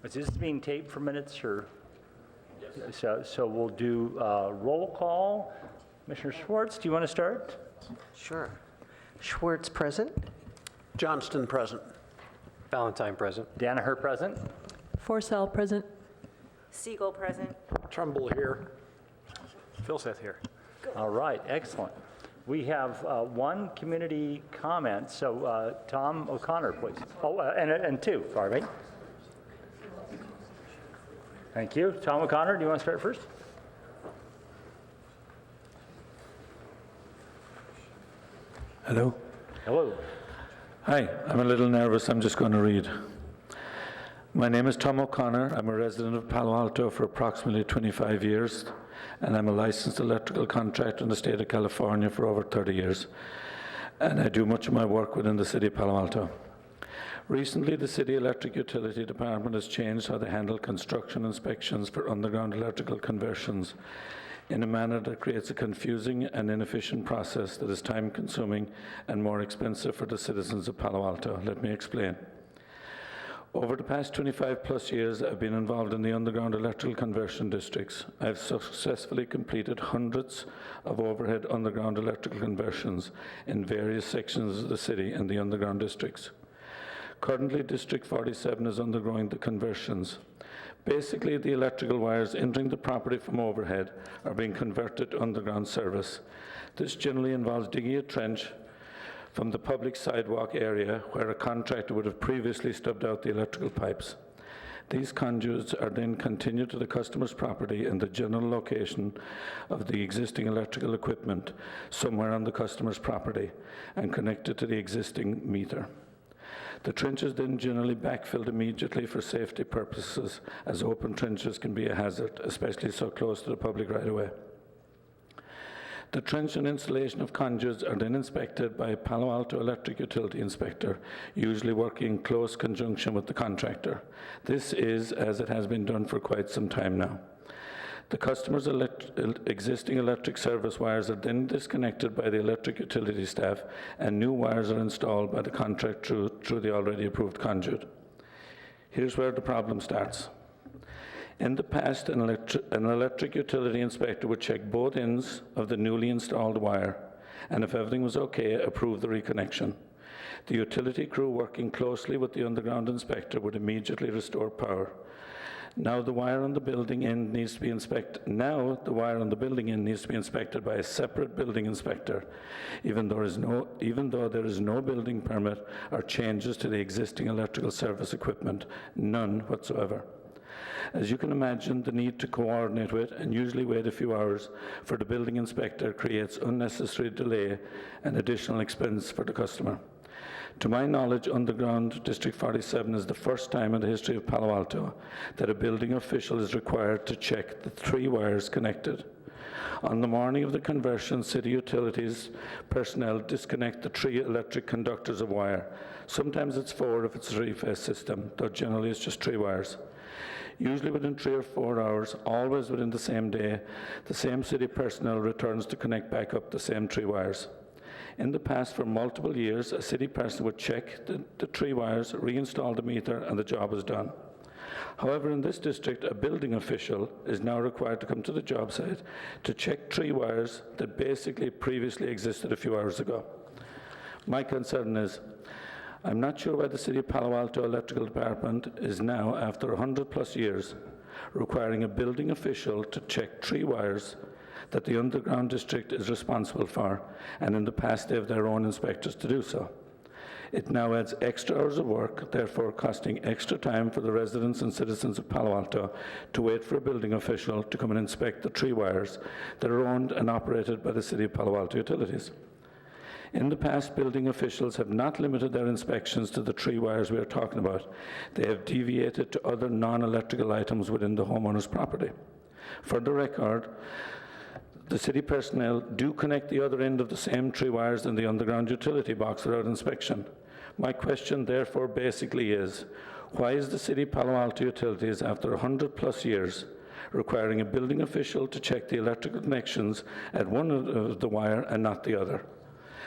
Is this being taped for minutes or? Yes. So we'll do roll call. Commissioner Schwartz, do you want to start? Sure. Schwartz present. Johnston present. Valentine present. Danaher present. Forsell present. Siegel present. Trumbull here. Philseth here. All right, excellent. We have one community comment, so Tom O'Connor, please. Oh, and two, pardon me. Thank you. Tom O'Connor, do you want to start first? Hello. Hello. Hi, I'm a little nervous. I'm just going to read. My name is Tom O'Connor. I'm a resident of Palo Alto for approximately 25 years, and I'm a licensed electrical contractor in the state of California for over 30 years. And I do much of my work within the city of Palo Alto. Recently, the City Electric Utility Department has changed how they handle construction inspections for underground electrical conversions in a manner that creates a confusing and inefficient process that is time-consuming and more expensive for the citizens of Palo Alto. Let me explain. Over the past 25-plus years, I've been involved in the underground electrical conversion districts. I've successfully completed hundreds of overhead underground electrical conversions in various sections of the city and the underground districts. Currently, District 47 is undergoing the conversions. Basically, the electrical wires entering the property from overhead are being converted to underground service. This generally involves digging a trench from the public sidewalk area where a contractor would have previously stubbed out the electrical pipes. These conduits are then continued to the customer's property in the general location of the existing electrical equipment somewhere on the customer's property and connected to the existing meter. The trench is then generally backfilled immediately for safety purposes, as open trenches can be a hazard, especially so close to the public right-of-way. The trench and installation of conduits are then inspected by a Palo Alto electric utility inspector, usually working in close conjunction with the contractor. This is as it has been done for quite some time now. The customer's existing electric service wires are then disconnected by the electric utility staff, and new wires are installed by the contractor through the already approved conduit. Here's where the problem starts. In the past, an electric utility inspector would check both ends of the newly installed wire, and if everything was okay, approve the reconnection. The utility crew working closely with the underground inspector would immediately restore power. Now the wire on the building end needs to be inspected. Now the wire on the building end needs to be inspected by a separate building inspector, even though there is no building permit or changes to the existing electrical service equipment, none whatsoever. As you can imagine, the need to coordinate with and usually wait a few hours for the building inspector creates unnecessary delay and additional expense for the customer. To my knowledge, underground District 47 is the first time in the history of Palo Alto that a building official is required to check the 3 wires connected. On the morning of the conversion, city utilities personnel disconnect the 3 electric conductors of wire. Sometimes it's 4 if it's a 3-phase system, though generally it's just 3 wires. Usually within 3 or 4 hours, always within the same day, the same city personnel returns to connect back up the same 3 wires. In the past, for multiple years, a city person would check the 3 wires, reinstall the meter, and the job was done. However, in this district, a building official is now required to come to the job site to check 3 wires that basically previously existed a few hours ago. My concern is, I'm not sure why the City of Palo Alto Electrical Department is now, after 100+ years, requiring a building official to check 3 wires that the underground district is responsible for, and in the past they have their own inspectors to do so. It now adds extra hours of work, therefore costing extra time for the residents and citizens of Palo Alto to wait for a building official to come and inspect the 3 wires that are owned and operated by the City of Palo Alto Utilities. In the past, building officials have not limited their inspections to the 3 wires we are talking about. They have deviated to other non-electrical items within the homeowner's property. For the record, the city personnel do connect the other end of the same 3 wires in the underground utility box without inspection. My question, therefore, basically is, why is the City Palo Alto Utilities, after 100+ years, requiring a building official to check the electrical connections at one of the wire and not the other?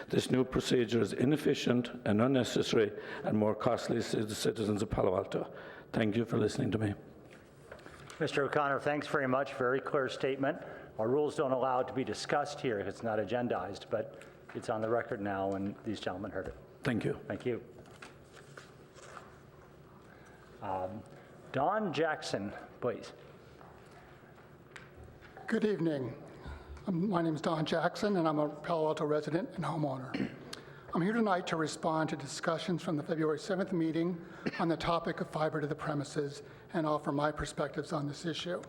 This new procedure is inefficient and unnecessary and more costly to the citizens of Palo Alto. Thank you for listening to me. Mr. O'Connor, thanks very much. Very clear statement. Our rules don't allow it to be discussed here. It's not agendized, but it's on the record now, and these gentlemen heard it. Thank you. Thank you. Don Jackson, please. Good evening. My name is Don Jackson, and I'm a Palo Alto resident and homeowner. I'm here tonight to respond to discussions from the February 7th meeting on the topic of fiber to the premises and offer my perspectives on this issue.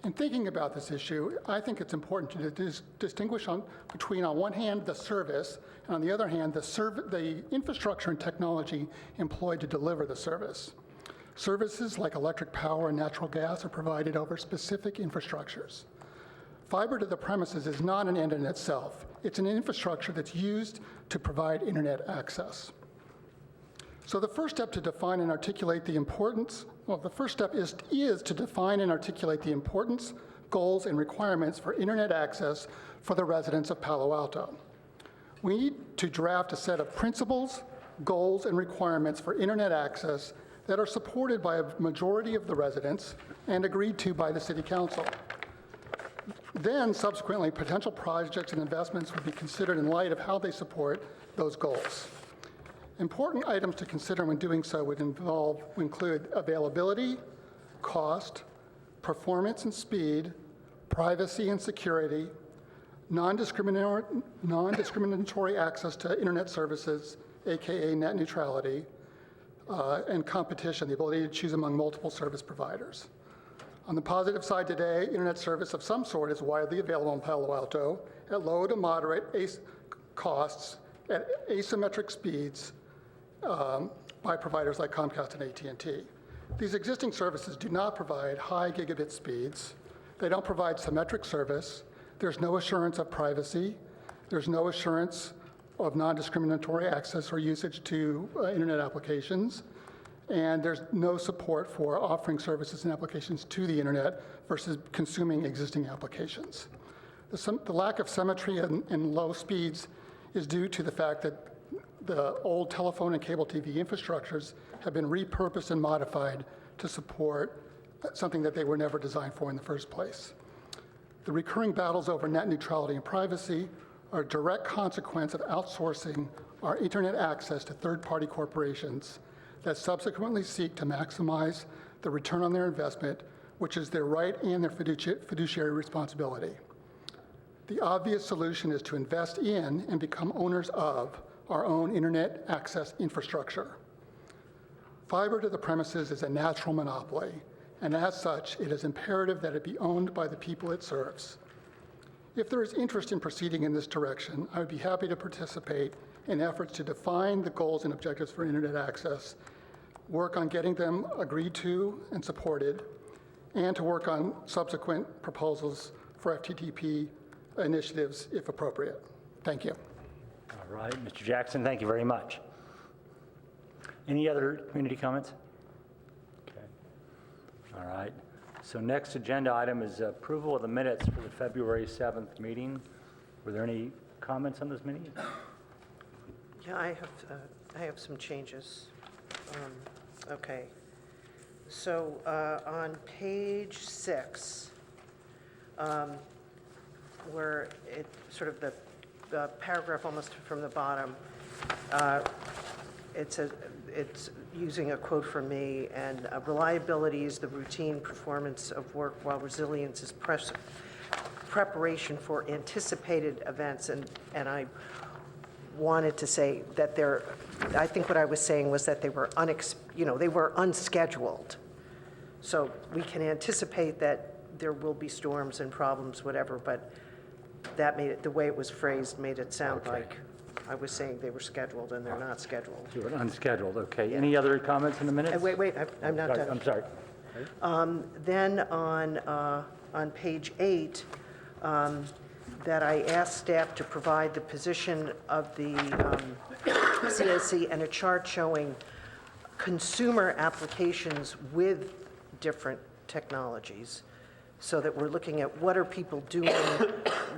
In thinking about this issue, I think it's important to distinguish between, on one hand, the service, and on the other hand, the infrastructure and technology employed to deliver the service. Services like electric power and natural gas are provided over specific infrastructures. Fiber to the premises is not an end in itself. It's an infrastructure that's used to provide internet access. So the first step to define and articulate the importance, the first step is to define and articulate the importance, goals, and requirements for internet access for the residents of Palo Alto. We need to draft a set of principles, goals, and requirements for internet access that are supported by a majority of the residents and agreed to by the City Council. Then, subsequently, potential projects and investments would be considered in light of how they support those goals. Important items to consider when doing so would include availability, cost, performance and speed, privacy and security, non-discriminatory access to internet services, aka net neutrality, and competition, the ability to choose among multiple service providers. On the positive side today, internet service of some sort is widely available in Palo Alto at low to moderate costs at asymmetric speeds by providers like Comcast and AT&T. These existing services do not provide high gigabit speeds. They don't provide symmetric service. There's no assurance of privacy. There's no assurance of non-discriminatory access or usage to internet applications. And there's no support for offering services and applications to the internet versus consuming existing applications. The lack of symmetry and low speeds is due to the fact that the old telephone and cable TV infrastructures have been repurposed and modified to support something that they were never designed for in the first place. The recurring battles over net neutrality and privacy are a direct consequence of outsourcing our internet access to third-party corporations that subsequently seek to maximize the return on their investment, which is their right and their fiduciary responsibility. The obvious solution is to invest in and become owners of our own internet access infrastructure. Fiber to the premises is a natural monopoly, and as such, it is imperative that it be owned by the people it serves. If there is interest in proceeding in this direction, I would be happy to participate in efforts to define the goals and objectives for internet access, work on getting them agreed to and supported, and to work on subsequent proposals for FTTP initiatives if appropriate. Thank you. All right, Mr. Jackson, thank you very much. Any other community comments? Okay. All right. So next agenda item is approval of the minutes for the February 7th meeting. Were there any comments on this meeting? Yeah, I have some changes. Okay. So on page 6, where it sort of the paragraph almost from the bottom, it says, it's using a quote from me, and reliability is the routine performance of work, while resilience is preparation for anticipated events. And I wanted to say that I think what I was saying was that they were they were unscheduled. So we can anticipate that there will be storms and problems, whatever, but that made it, the way it was phrased made it sound like I was saying they were scheduled, and they're not scheduled. You were unscheduled, okay. Any other comments in the minutes? Wait, I'm not done. I'm sorry. Then on page 8, that I asked staff to provide the position of the CAC and a chart showing consumer applications with different technologies, so that we're looking at what are people doing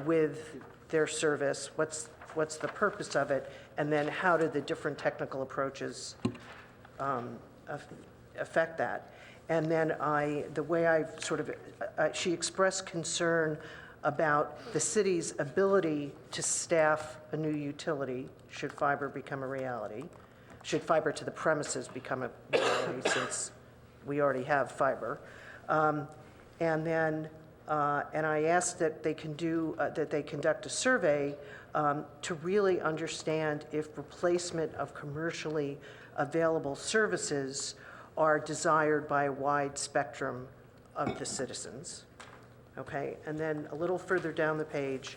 with their service, what's what's the purpose of it, and then how do the different technical approaches affect that. And then the way I sort of, she expressed concern about the city's ability to staff a new utility should fiber become a reality, should fiber to the premises become a reality, since we already have fiber. And I asked that they conduct a survey to really understand if replacement of commercially available services are desired by a wide spectrum of the citizens. Okay, and then a little further down the page,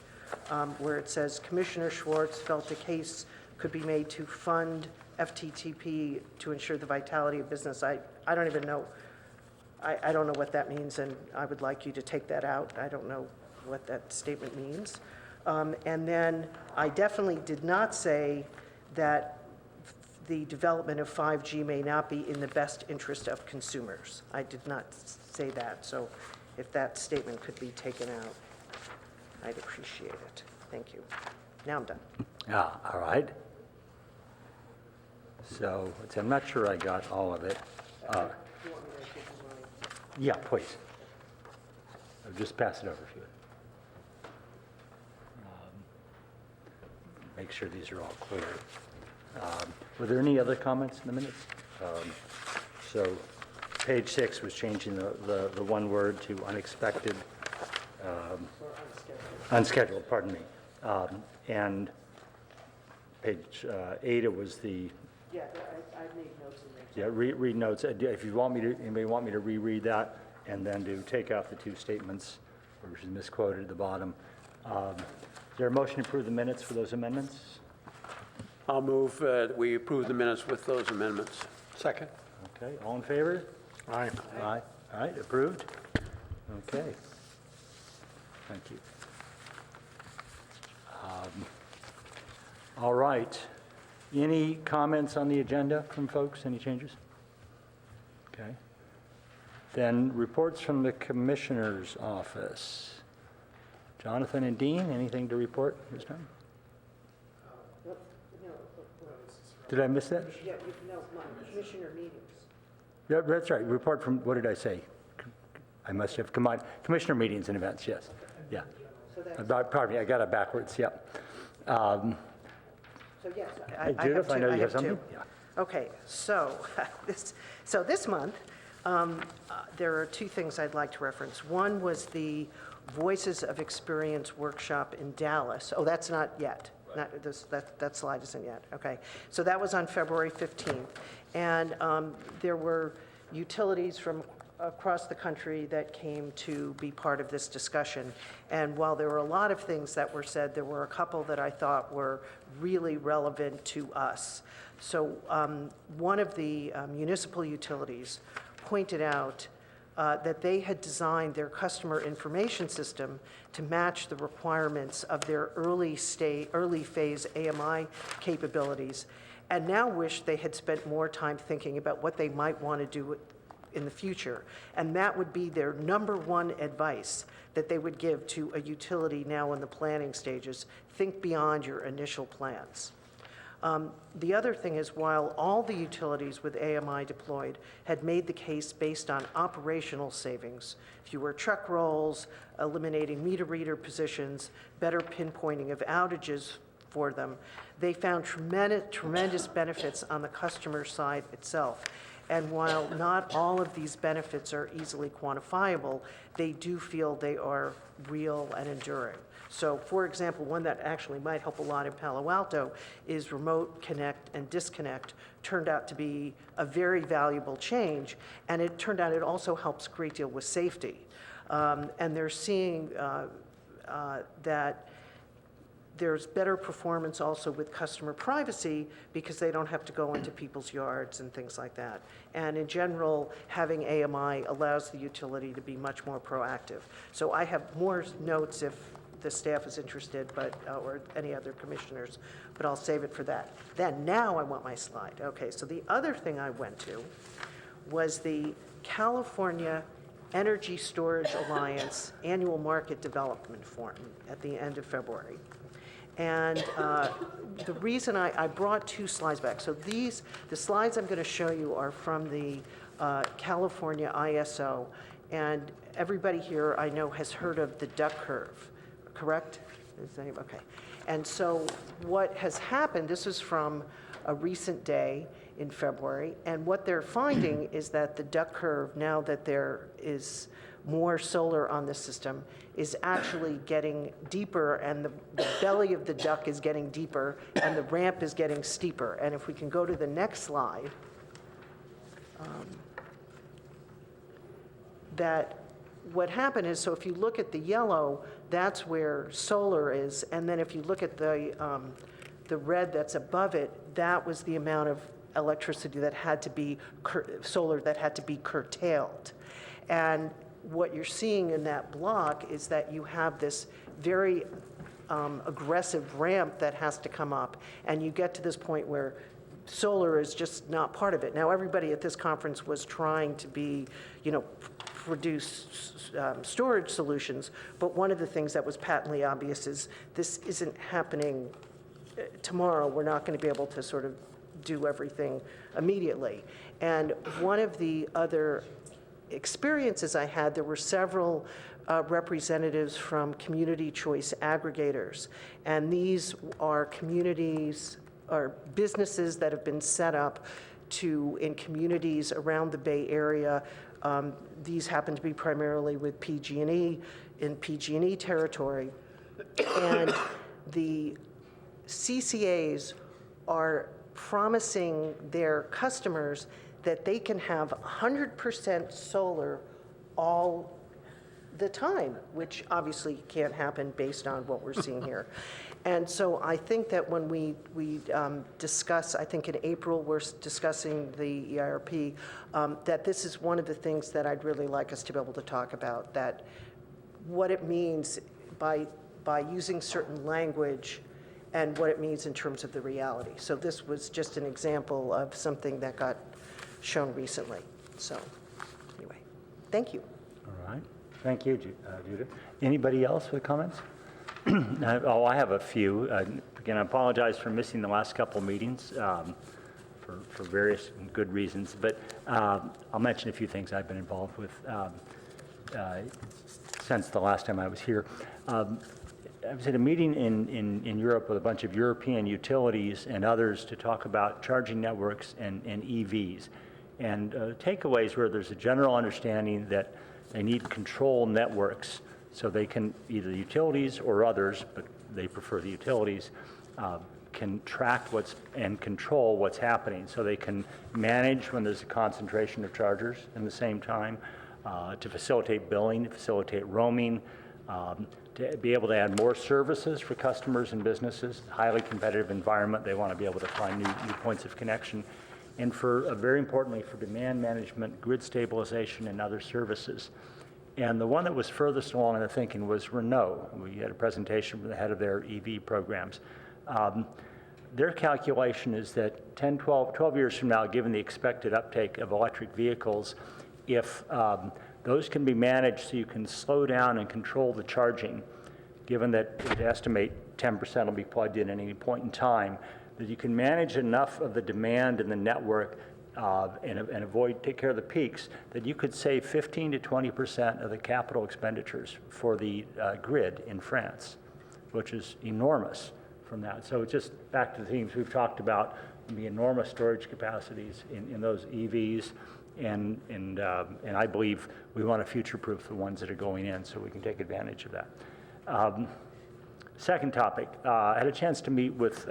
where it says Commissioner Schwartz felt the case could be made to fund FTTP to ensure the vitality of business. I don't even know, I don't know what that means, and I would like you to take that out. I don't know what that statement means. And then I definitely did not say that the development of 5G may not be in the best interest of consumers. I did not say that, so if that statement could be taken out, I'd appreciate it. Thank you. Now I'm done. All right. So, I'm not sure I got all of it. Yeah, please. I'll just pass it over if you would. Make sure these are all clear. Were there any other comments in the minutes? So, page 6 was changing the one word to unexpected, unscheduled, pardon me. And page 8, it was the, Yeah, I made notes in there. yeah, read notes. If you want me to, anybody want me to reread that, and then to take out the two statements, which is misquoted at the bottom. Is there a motion to approve the minutes for those amendments? I'll move that we approve the minutes with those amendments. Second. Okay, all in favor? Aye. Aye. All right, approved? Okay. Thank you. All right. Any comments on the agenda from folks? Any changes? Okay. Then reports from the Commissioner's office. Jonathan and Dean, anything to report this time? Did I miss that? Yeah, no, commissioner meetings. Yeah, that's right. Report from, what did I say? I must have combined, commissioner meetings and events, yes. Yeah. Pardon me, I got it backwards, yeah. So yes, I have Judith, I two. know you have two. something? Yeah. Okay, so this month, there are two things I'd like to reference. One was the Voices of Experience workshop in Dallas. Oh, that's not yet. Not this, that slide isn't yet. Okay, so that was on February 15th, and there were utilities from across the country that came to be part of this discussion. And while there were a lot of things that were said, there were a couple that I thought were really relevant to us. So one of the municipal utilities pointed out that they had designed their customer information system to match the requirements of their early phase AMI capabilities, and now wish they had spent more time thinking about what they might want to do in the future. And that would be their number one advice that they would give to a utility now in the planning stages: think beyond your initial plans. The other thing is, while all the utilities with AMI deployed had made the case based on operational savings, fewer truck rolls, eliminating meter reader positions, better pinpointing of outages for them, they found tremendous benefits on the customer side itself. And while not all of these benefits are easily quantifiable, they do feel they are real and enduring. So, for example, one that actually might help a lot in Palo Alto is remote connect and disconnect turned out to be a very valuable change, and it turned out it also helps a great deal with safety. And they're seeing that there's better performance also with customer privacy because they don't have to go into people's yards and things like that. And in general, having AMI allows the utility to be much more proactive. So I have more notes if the staff is interested, but or any other commissioners, but I'll save it for that. Then now I want my slide. Okay, so the other thing I went to was the California Energy Storage Alliance Annual Market Development Forum at the end of February. And the reason I brought 2 slides back, so the slides I'm going to show you are from the California ISO, and everybody here I know has heard of the duck curve, correct? Okay. And so what has happened, this is from a recent day in February, and what they're finding is that the duck curve, now that there is more solar on the system, is actually getting deeper, and the belly of the duck is getting deeper, and the ramp is getting steeper. And if we can go to the next slide, that what happened is, so if you look at the yellow, that's where solar is, and then if you look at the red that's above it, that was the amount of electricity that had to be, solar that had to be curtailed. And what you're seeing in that block is that you have this very aggressive ramp that has to come up, and you get to this point where solar is just not part of it. Now, everybody at this conference was trying to be, produce storage solutions, but one of the things that was patently obvious is this isn't happening tomorrow. We're not going to be able to sort of do everything immediately. And one of the other experiences I had, there were several representatives from community choice aggregators, and these are communities or businesses that have been set up in communities around the Bay Area. These happen to be primarily with PG&E, in PG&E territory. And the CCAs are promising their customers that they can have 100% solar all the time, which obviously can't happen based on what we're seeing here. And so I think that when we discuss, I think in April, we're discussing the EIRP, that this is one of the things that I'd really like us to be able to talk about, that what it means by using certain language and what it means in terms of the reality. So this was just an example of something that got shown recently. So anyway, thank you. All right. Thank you, Judith. Anybody else with comments? Oh, I have a few. Again, I apologize for missing the last couple meetings for various and good reasons, but I'll mention a few things I've been involved with since the last time I was here. I was at a meeting in Europe with a bunch of European utilities and others to talk about charging networks and EVs. And takeaways where there's a general understanding that they need control networks so they can, either the utilities or others, but they prefer the utilities, can track and control what's happening. So they can manage when there's a concentration of chargers in the same time, to facilitate billing, facilitate roaming, to be able to add more services for customers and businesses, highly competitive environment. They want to be able to find new points of connection. And for, very importantly, for demand management, grid stabilization, and other services. And the one that was furthest along in the thinking was Renault. We had a presentation from the head of their EV programs. Their calculation is that 12 years from now, given the expected uptake of electric vehicles, if those can be managed so you can slow down and control the charging, given that it estimate 10% will be plugged in at any point in time, that you can manage enough of the demand in the network and take care of the peaks, that you could save 15 to 20% of the capital expenditures for the grid in France, which is enormous from that. So just back to the themes we've talked about, the enormous storage capacities in those EVs, and I believe we want to future-proof the ones that are going in so we can take advantage of that. Second topic, I had a chance to meet with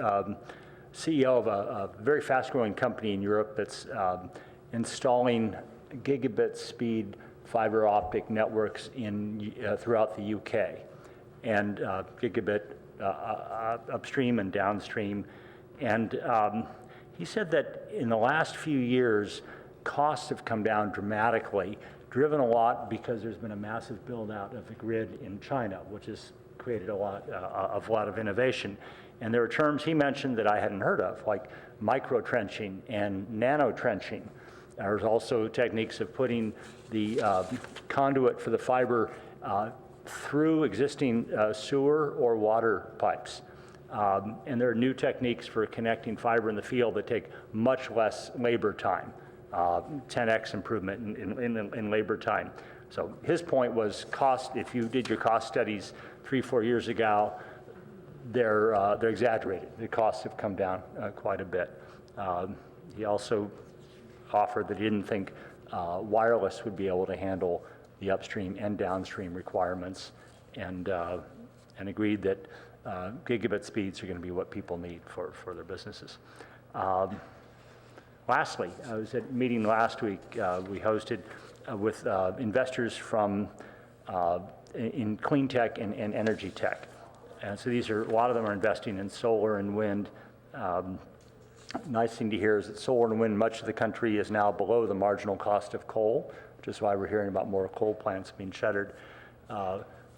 CEO of a very fast-growing company in Europe that's installing gigabit speed fiber optic networks throughout the UK, and gigabit upstream and downstream. And he said that in the last few years, costs have come down dramatically, driven a lot because there's been a massive build-out of the grid in China, which has created a lot of innovation. And there are terms he mentioned that I hadn't heard of, like micro-trenching and nano-trenching. There's also techniques of putting the conduit for the fiber through existing sewer or water pipes. And there are new techniques for connecting fiber in the field that take much less labor time, 10x improvement in labor time. So his point was cost, if you did your cost studies 3-4 years ago, they're exaggerated. The costs have come down quite a bit. He also offered that he didn't think wireless would be able to handle the upstream and downstream requirements, and agreed that gigabit speeds are going to be what people need for their businesses. Lastly, I was at a meeting last week we hosted with investors from in clean tech and energy tech. And so a lot of them are investing in solar and wind. Nice thing to hear is that solar and wind, much of the country is now below the marginal cost of coal, which is why we're hearing about more coal plants being shuttered.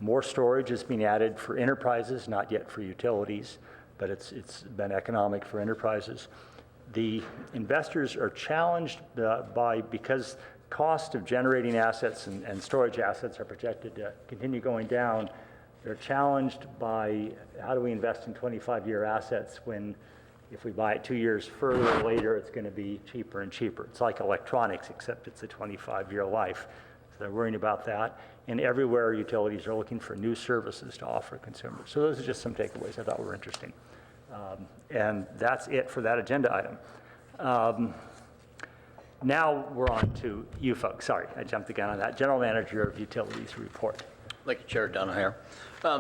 More storage is being added for enterprises, not yet for utilities, but it's been economic for enterprises. The investors are challenged because cost of generating assets and storage assets are projected to continue going down. They're challenged by how do we invest in 25-year assets when if we buy it 2 years further or later, it's going to be cheaper and cheaper. It's like electronics, except it's a 25-year life. So they're worrying about that. And everywhere, utilities are looking for new services to offer consumers. So those are just some takeaways I thought were interesting. And that's it for that agenda item. Now we're on to you folks. Sorry, I jumped the gun on that. General Manager of Utilities report. Thank you, Chair Donahoe.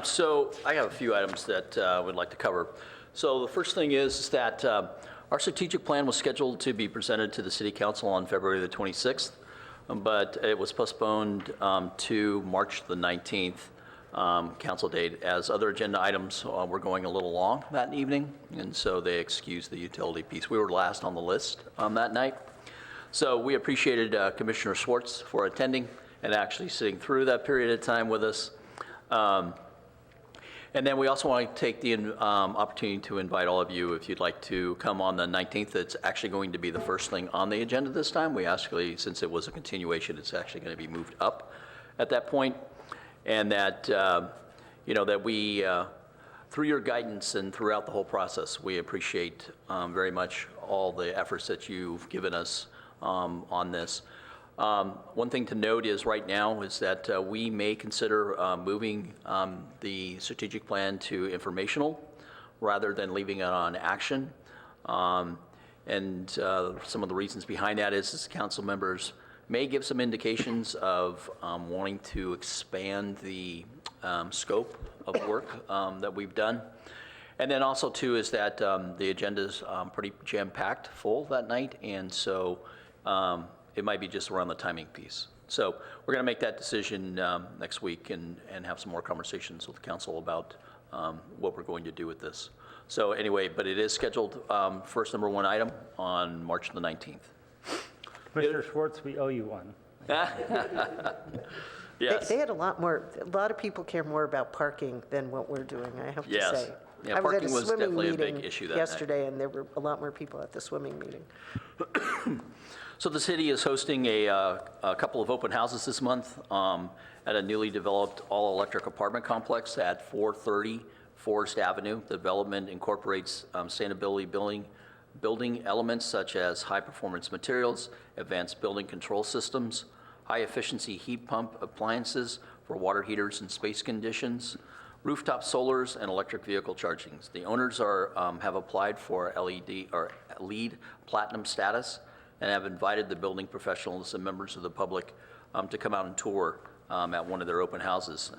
So I have a few items that I would like to cover. So the first thing is that our strategic plan was scheduled to be presented to the City Council on February the 26th, but it was postponed to March the 19th council date, as other agenda items were going a little long that evening, and so they excused the utility piece. We were last on the list that night. So we appreciated Commissioner Schwartz for attending and actually sitting through that period of time with us. And then we also want to take the opportunity to invite all of you, if you'd like to come on the 19th. It's actually going to be the first thing on the agenda this time. We actually, since it was a continuation, it's actually going to be moved up at that point. And that, that we, through your guidance and throughout the whole process, we appreciate very much all the efforts that you've given us on this. One thing to note is right now is that we may consider moving the strategic plan to informational rather than leaving it on action. And some of the reasons behind that is council members may give some indications of wanting to expand the scope of work that we've done. And then also too is that the agenda's pretty jam-packed full that night, and so it might be just around the timing piece. So we're going to make that decision next week and have some more conversations with the council about what we're going to do with this. So anyway, but it is scheduled first number one item on March the 19th. Commissioner Schwartz, we owe you one. Yes. They had a lot of people care more about parking than what we're doing, I have to Yes. say. Yeah, I was at parking a was swimming definitely a big meeting issue that night. yesterday, and there were a lot more people at the swimming meeting. So the city is hosting a couple of open houses this month at a newly developed all-electric apartment complex at 430 Forest Avenue. The development incorporates sustainability building elements such as high-performance materials, advanced building control systems, high-efficiency heat pump appliances for water heaters and space conditions, rooftop solars, and electric vehicle chargings. The owners have applied for LEED Platinum status and have invited the building professionals and members of the public to come out and tour at one of their open houses.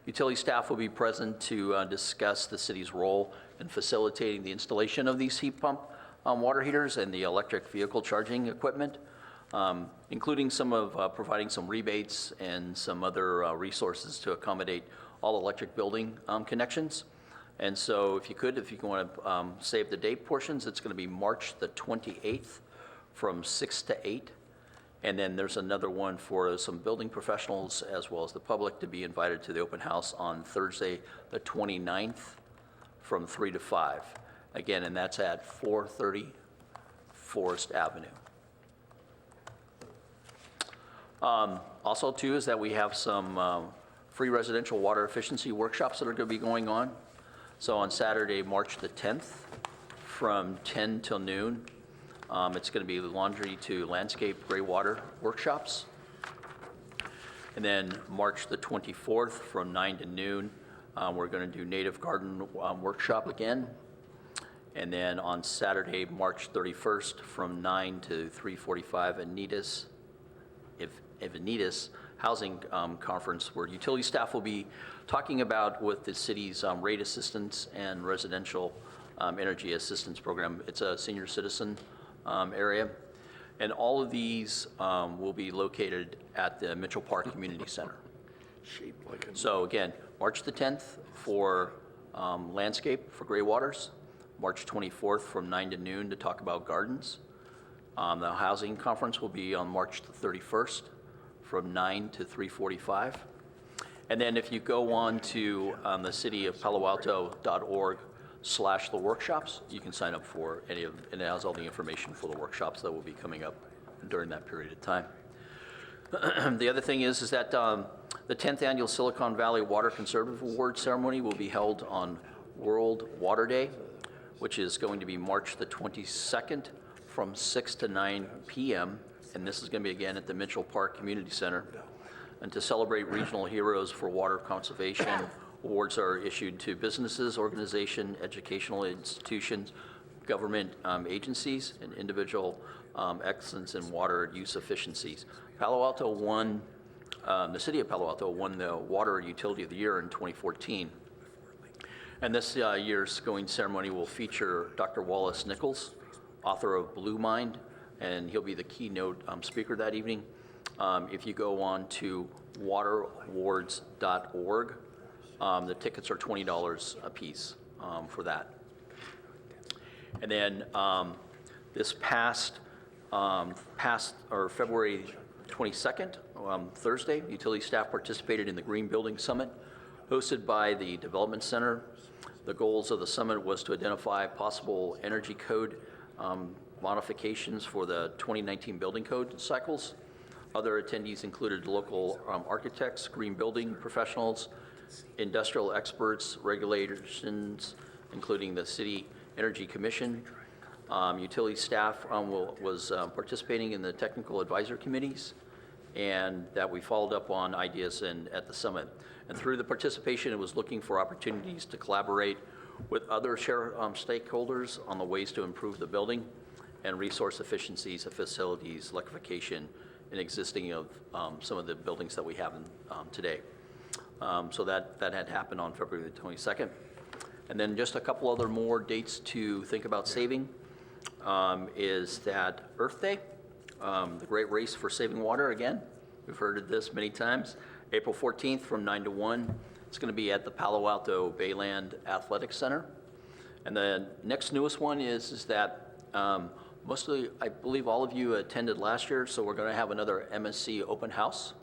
Utility staff will be present to discuss the city's role in facilitating the installation of these heat pump water heaters and the electric vehicle charging equipment, including providing some rebates and some other resources to accommodate all electric building connections. And so if you want to save the date portions, it's going to be March the 28th from 6 to 8. And then there's another one for some building professionals as well as the public to be invited to the open house on Thursday the 29th from 3 to 5. Again, and that's at 430 Forest Avenue. Also too is that we have some free residential water efficiency workshops that are going to be going on. So on Saturday, March the 10th, from 10 till noon, it's going to be laundry to landscape gray water workshops. And then March the 24th, from 9 to noon, we're going to do native garden workshop again. And then on Saturday, March 31st, from 9 to 3:45, Avenidas Housing Conference, where utility staff will be talking about with the city's rate assistance and residential energy assistance program. It's a senior citizen area. And all of these will be located at the Mitchell Park Community Center. So again, March the 10th for landscape for gray waters, March 24th from 9 to noon to talk about gardens. The housing conference will be on March the 31st from 9 to 3:45. And then if you go on to the cityofpaloalto.org/the workshops, you can sign up for any of, and it has all the information for the workshops that will be coming up during that period of time. The other thing is that the 10th annual Silicon Valley Water Conservative Award ceremony will be held on World Water Day, which is going to be March the 22nd from 6 to 9 p.m. And this is going to be again at the Mitchell Park Community Center. And to celebrate regional heroes for water conservation, awards are issued to businesses, organizations, educational institutions, government agencies, and individual excellence in water use efficiencies. Palo Alto won, the city of Palo Alto won the Water Utility of the Year in 2014. And this year's going ceremony will feature Dr. Wallace Nichols, author of Blue Mind, and he'll be the keynote speaker that evening. If you go on to waterawards.org, the tickets are $20 a piece for that. And then this past February 22nd, Thursday, utility staff participated in the Green Building Summit hosted by the Development Center. The goals of the summit was to identify possible energy code modifications for the 2019 building code cycles. Other attendees included local architects, green building professionals, industrial experts, regulations, including the City Energy Commission. Utility staff was participating in the technical advisor committees, and that we followed up on ideas at the summit. And through the participation, it was looking for opportunities to collaborate with other stakeholders on the ways to improve the building and resource efficiencies of facilities, electrification, and existing of some of the buildings that we have today. So that had happened on February the 22nd. And then just a couple other more dates to think about saving is that Earth Day, the great race for saving water again. We've heard of this many times. April 14th from 9 to 1. It's going to be at the Palo Alto Bayland Athletic Center. And the next newest one is that mostly, I believe all of you attended last year, so we're going to have another MSC open house.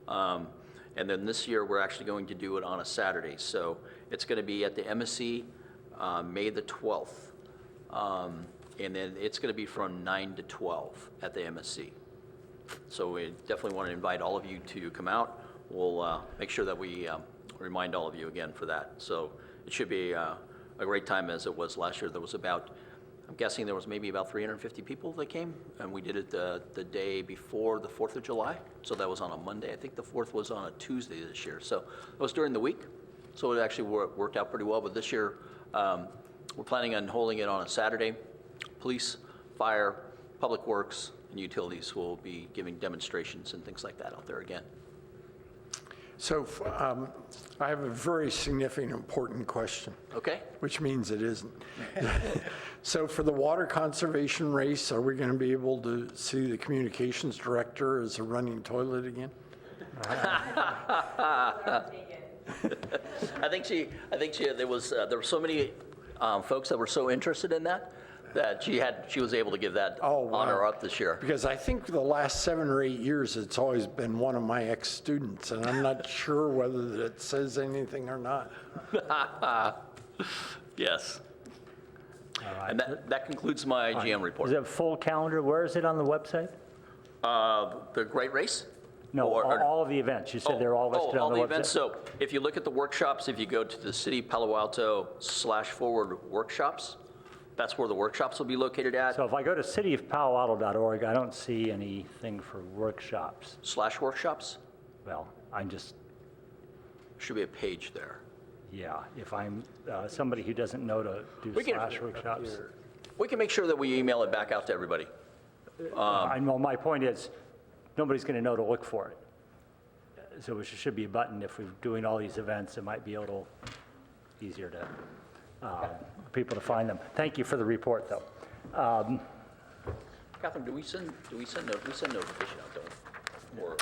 And then this year, we're actually going to do it on a Saturday. So it's going to be at the MSC May the 12th. And then it's going to be from 9 to 12 at the MSC. So we definitely want to invite all of you to come out. We'll make sure that we remind all of you again for that. So it should be a great time as it was last year. There was about, I'm guessing there was maybe about 350 people that came, and we did it the day before the 4th of July. So that was on a Monday. I think the 4th was on a Tuesday this year. So it was during the week. So it actually worked out pretty well. But this year, we're planning on holding it on a Saturday. Police, fire, public works, and utilities will be giving demonstrations and things like that out there again. So I have a very significant, important question. Okay. Which means it isn't. So for the water conservation race, are we going to be able to see the communications director as a running toilet again? I think there were so many folks that were so interested in that she was able to give that honor up this year. Because I think the last 7 or 8 years, it's always been one of my ex-students, and I'm not sure whether that says anything or not. Yes. All right. And that concludes my GM report. Is it a full calendar? Where is it on the website? The Great Race? No, Or- all of the events. You said they're all listed on the website. All the events. So if you look at the workshops, if you go to the City Palo Alto /forward workshops, that's where the workshops will be located at, So if I go to cityofpaloalto.org, I don't see anything for workshops. /workshops. Well, I'm just, Should be a page there. yeah, if I'm somebody who doesn't know to do We can- slash workshops. We can make sure that we email it back out to everybody. I know, my point is, nobody's going to know to look for it. So it should be a button. If we're doing all these events, it might be a little easier to, people to find them. Thank you for the report, though. Catherine, we send notification out, don't we? Or-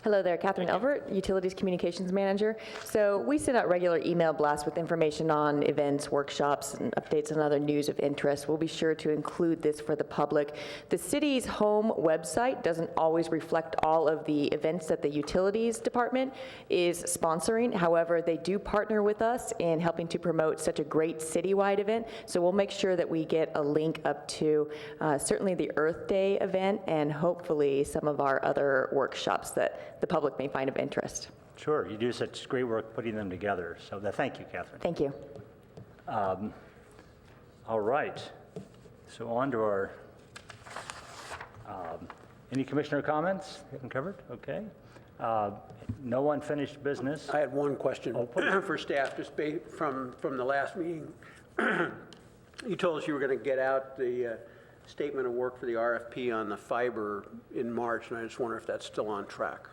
Hello there, Catherine Elvert, Utilities Communications Manager. So we send out regular email blasts with information on events, workshops, and updates on other news of interest. We'll be sure to include this for the public. The city's home website doesn't always reflect all of the events that the Utilities Department is sponsoring. However, they do partner with us in helping to promote such a great citywide event. So we'll make sure that we get a link up to certainly the Earth Day event and hopefully some of our other workshops that the public may find of interest. Sure, you do such great work putting them together. So thank you, Catherine. Thank you. All right. So on to our, any commissioner comments? Haven't covered? Okay. No unfinished business. I had one question Oh, please. for staff, just from the last meeting. You told us you were going to get out the statement of work for the RFP on the fiber in March, and I just wonder if that's still on track.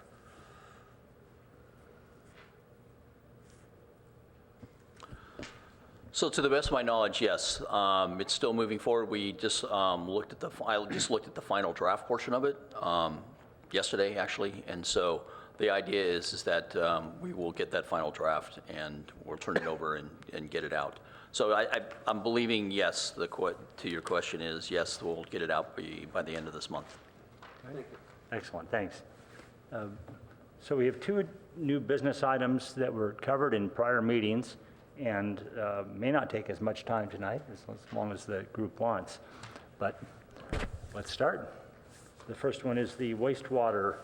So to the best of my knowledge, yes, it's still moving forward. We just looked at the final draft portion of it yesterday, actually, and so the idea is that we will get that final draft and we'll turn it over and get it out. So I'm believing yes. To your question is yes, we'll get it out by the end of this month. Excellent, thanks. So we have two new business items that were covered in prior meetings and may not take as much time tonight, as long as the group wants. But let's start. The first one is the wastewater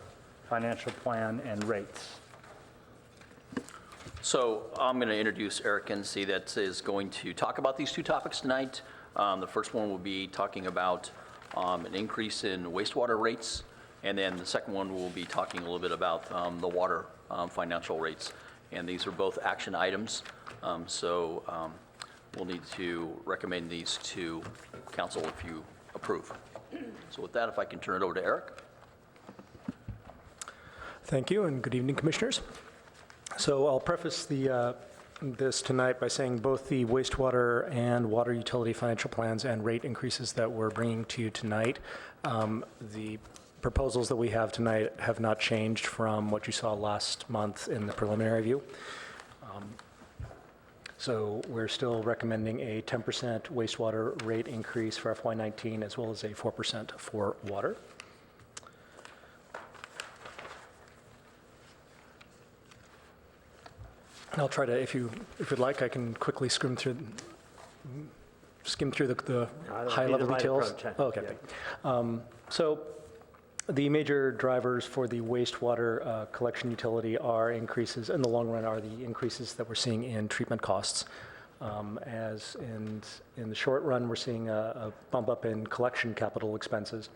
financial plan and rates. So I'm going to introduce Eric Kinsey that is going to talk about these two topics tonight. The first one will be talking about an increase in wastewater rates, and then the second one will be talking a little bit about the water financial rates. And these are both action items, so we'll need to recommend these to council if you approve. So with that, if I can turn it over to Eric. Thank you, and good evening, Commissioners. So I'll preface this tonight by saying both the wastewater and water utility financial plans and rate increases that we're bringing to you tonight, the proposals that we have tonight have not changed from what you saw last month in the preliminary view. So we're still recommending a 10% wastewater rate increase for FY19 as well as a 4% for water. I'll try to, if you'd like, I can quickly skim through the high-level details. Oh, okay. So the major drivers for the wastewater collection utility are increases, in the long run, are the increases that we're seeing in treatment costs. As in the short run, we're seeing a bump up in collection capital expenses.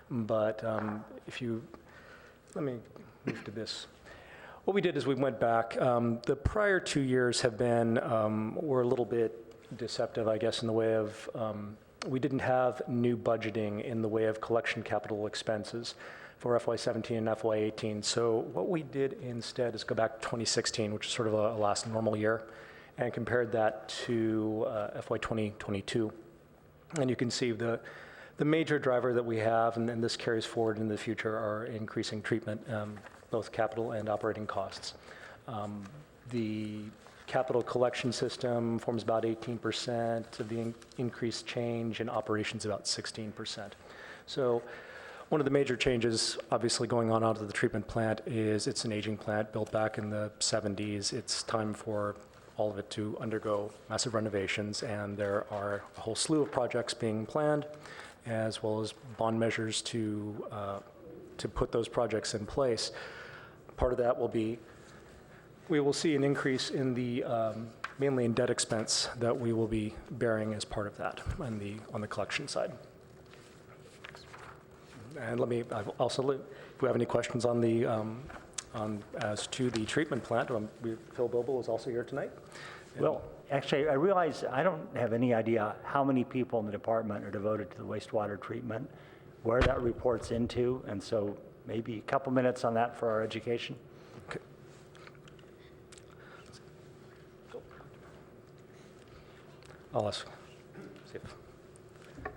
But let me move to this. What we did is we went back. The prior 2 years were a little bit deceptive, I guess, in the way of, we didn't have new budgeting in the way of collection capital expenses for FY17 and FY18. So what we did instead is go back to 2016, which is sort of a last normal year, and compared that to FY 2022. And you can see the major driver that we have, and this carries forward into the future, are increasing treatment, both capital and operating costs. The capital collection system forms about 18% of the increased change, and operations about 16%. So one of the major changes, obviously, going on out of the treatment plant is it's an aging plant built back in the 70s. It's time for all of it to undergo massive renovations, and there are a whole slew of projects being planned, as well as bond measures to put those projects in place. Part of that will be, we will see an increase in the, mainly in debt expense that we will be bearing as part of that on the collection side. And I've also, if we have any questions on the, as to the treatment plant, Phil Bilbo is also here tonight. Well, actually, I realize I don't have any idea how many people in the department are devoted to the wastewater treatment, where that reports into, and so maybe a couple minutes on that for our education. Okay. I'll ask, see if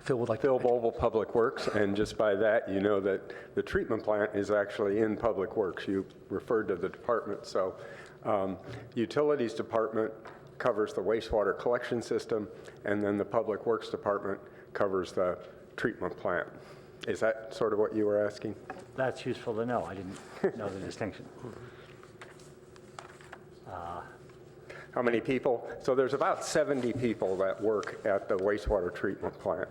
Phil would like to. Phil Bilbo, Public Works, and just by that, you know that the treatment plant is actually in Public Works. You referred to the department, so Utilities Department covers the wastewater collection system, and then the Public Works Department covers the treatment plant. Is that sort of what you were asking? That's useful to know. I didn't know the distinction. How many people? So there's about 70 people that work at the wastewater treatment plant.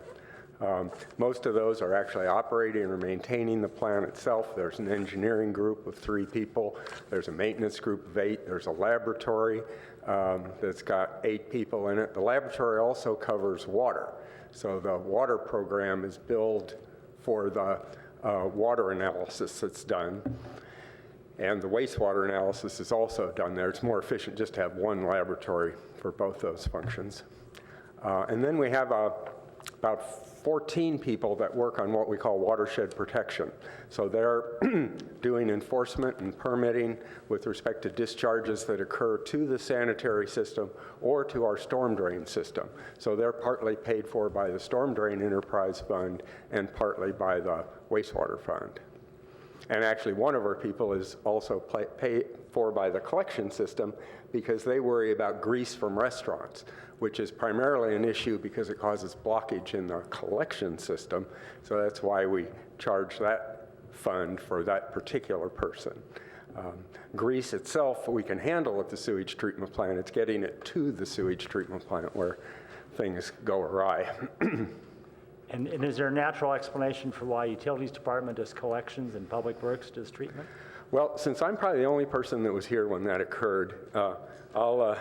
Most of those are actually operating or maintaining the plant itself. There's an engineering group of 3 people. There's a maintenance group of 8. There's a laboratory that's got 8 people in it. The laboratory also covers water. So the water program is billed for the water analysis that's done. And the wastewater analysis is also done there. It's more efficient just to have one laboratory for both those functions. And then we have about 14 people that work on what we call watershed protection. So they're doing enforcement and permitting with respect to discharges that occur to the sanitary system or to our storm drain system. So they're partly paid for by the Storm Drain Enterprise Fund and partly by the wastewater fund. And actually, one of our people is also paid for by the collection system because they worry about grease from restaurants, which is primarily an issue because it causes blockage in the collection system. So that's why we charge that fund for that particular person. Grease itself, we can handle at the sewage treatment plant. It's getting it to the sewage treatment plant where things go awry. And is there a natural explanation for why Utilities Department does collections and Public Works does treatment? Well, since I'm probably the only person that was here when that occurred, I'll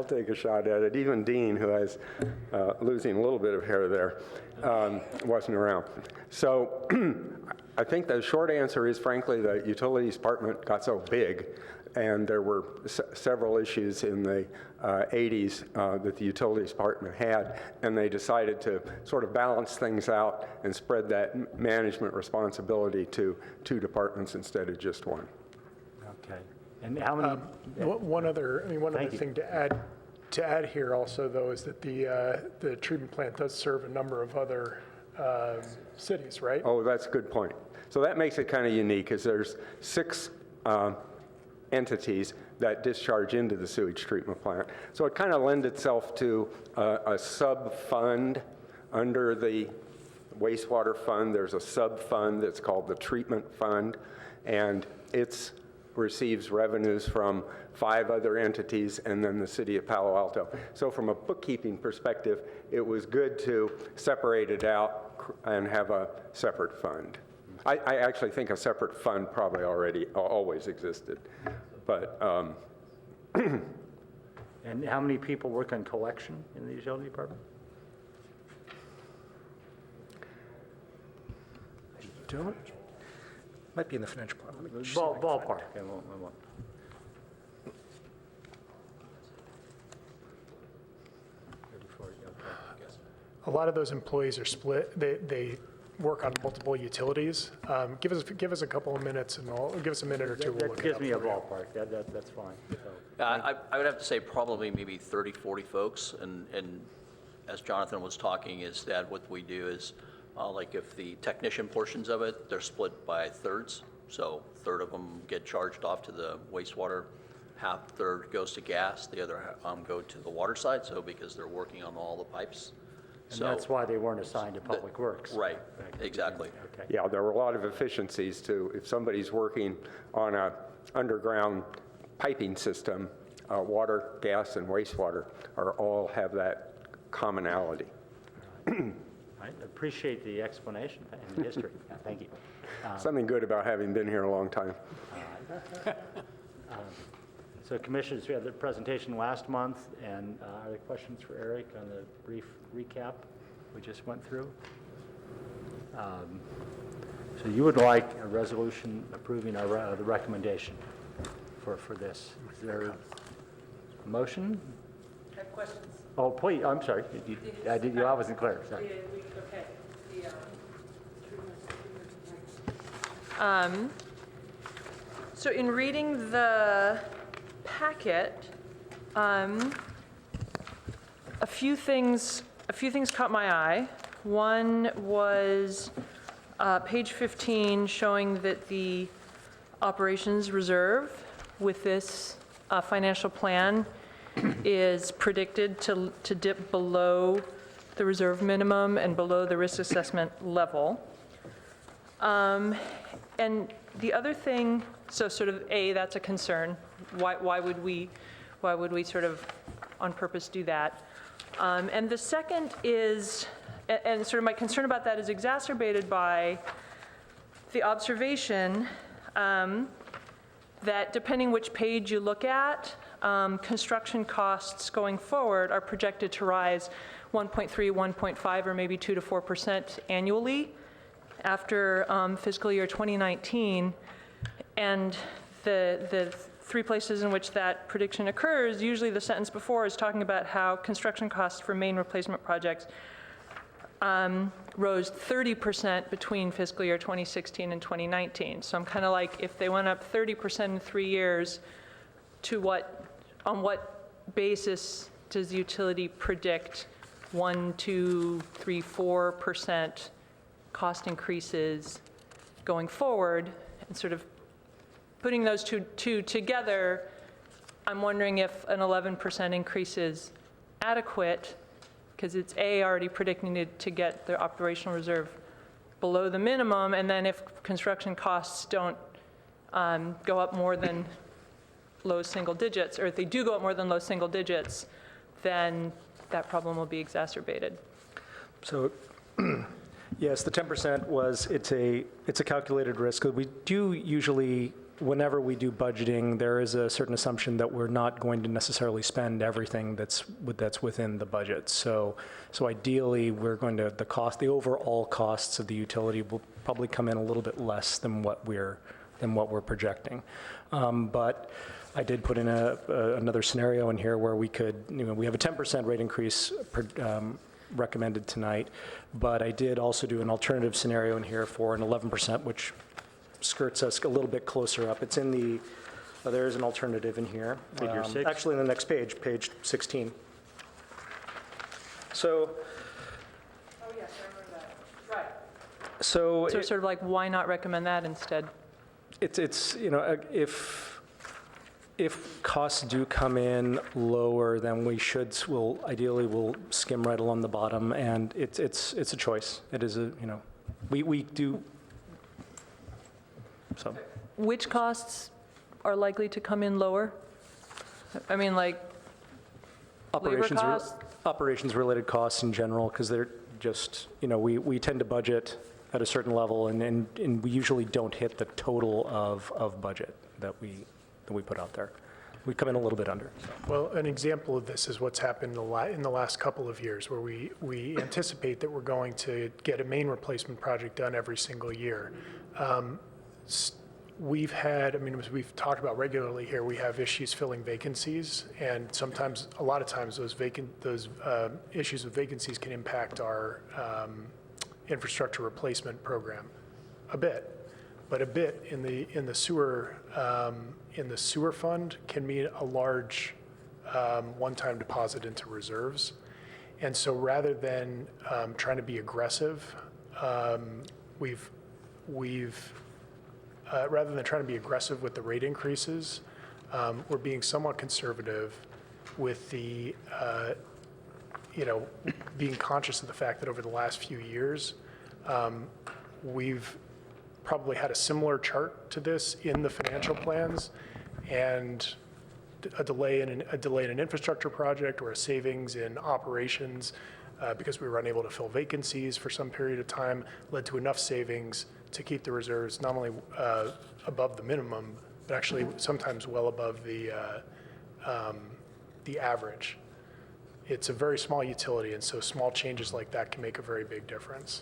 take a shot at it. Even Dean, who has losing a little bit of hair there, wasn't around. So I think the short answer is, frankly, the Utilities Department got so big, and there were several issues in the 80s that the Utilities Department had, and they decided to sort of balance things out and spread that management responsibility to 2 departments instead of just one. Okay. And how many? One other thing to add here also, though, is that the treatment plant does serve a number of other cities, right? Oh, that's a good point. So that makes it kind of unique, is there's 6 entities that discharge into the sewage treatment plant. So it kind of lends itself to a sub-fund under the wastewater fund. There's a sub-fund that's called the treatment fund, and it receives revenues from 5 other entities and then the city of Palo Alto. So from a bookkeeping perspective, it was good to separate it out and have a separate fund. I actually think a separate fund probably always existed, but. And how many people work on collection in the utility department? Don't. Might be in the financial plan. Let me Ballpark. A lot of those employees are split. They work on multiple utilities. Give us a couple of minutes, and give us a minute or two. We'll That gives me a ballpark. That's fine. So, I would have to say probably maybe 30, 40 folks. And as Jonathan was talking, is that what we do is, like if the technician portions of it, they're split by thirds. So a third of them get charged off to the wastewater, third goes to gas, the other go to the water side. So because they're working on all the pipes. And that's why they weren't assigned to Public Works. Right, exactly. Okay. Yeah, there were a lot of efficiencies too. If somebody's working on an underground piping system, water, gas, and wastewater all have that commonality. I appreciate the explanation and the history. Thank you. Something good about having been here a long time. So Commissioners, we had the presentation last month, and are there questions for Eric on the brief recap we just went through? So you would like a resolution approving our, the recommendation for this. Is there a motion? I have questions. Oh, please, I'm sorry. I wasn't clear, sorry. So in reading the packet, a few things caught my eye. One was page 15 showing that the operations reserve with this financial plan is predicted to dip below the reserve minimum and below the risk assessment level. And the other thing, so sort of that's a concern. Why would we sort of on purpose do that? And the second is, and sort of my concern about that is exacerbated by the observation that depending which page you look at, construction costs going forward are projected to rise 1.3, 1.5, or maybe 2 to 4% annually after fiscal year 2019. And the three places in which that prediction occurs, usually the sentence before is talking about how construction costs for main replacement projects rose 30% between fiscal year 2016 and 2019. So I'm kind of like, if they went up 30% in 3 years, on what basis does the utility predict 1, 2, 3, 4% cost increases going forward? And sort of putting those two together, I'm wondering if an 11% increase is adequate, because it's already predicting to get the operational reserve below the minimum, and then if construction costs don't go up more than low single digits, or if they do go up more than low single digits, then that problem will be exacerbated. So, yes, the 10% it's a calculated risk. We do usually, whenever we do budgeting, there is a certain assumption that we're not going to necessarily spend everything that's within the budget. So ideally, we're going to, the overall costs of the utility will probably come in a little bit less than what we're projecting. But I did put in another scenario in here where we could, we have a 10% rate increase recommended tonight, but I did also do an alternative scenario in here for an 11%, which skirts us a little bit closer up. It's in the, there is an alternative in here. Figure 6? Actually, in the next page 16. So. Oh, yes, I remember that. Right. So sort of like, why not recommend that instead? It's if costs do come in lower than we should, we'll skim right along the bottom, and it's a choice. It is we do. So. Which costs are likely to come in lower? I mean, like labor costs? Operations-related costs in general, because they're just, we tend to budget at a certain level, and we usually don't hit the total of budget that we put out there. We come in a little bit under. So. Well, an example of this is what's happened in the last couple of years, where we anticipate that we're going to get a main replacement project done every single year. We've had, as we've talked about regularly here, we have issues filling vacancies, and sometimes, a lot of times, those issues with vacancies can impact our infrastructure replacement program a bit. But a bit in the sewer fund can mean a large one-time deposit into reserves. And so rather than trying to be aggressive, rather than trying to be aggressive with the rate increases, we're being somewhat conservative with the, being conscious of the fact that over the last few years, we've probably had a similar chart to this in the financial plans, and a delay in an infrastructure project or a savings in operations because we were unable to fill vacancies for some period of time led to enough savings to keep the reserves not only above the minimum, but actually sometimes well above the average. It's a very small utility, and so small changes like that can make a very big difference.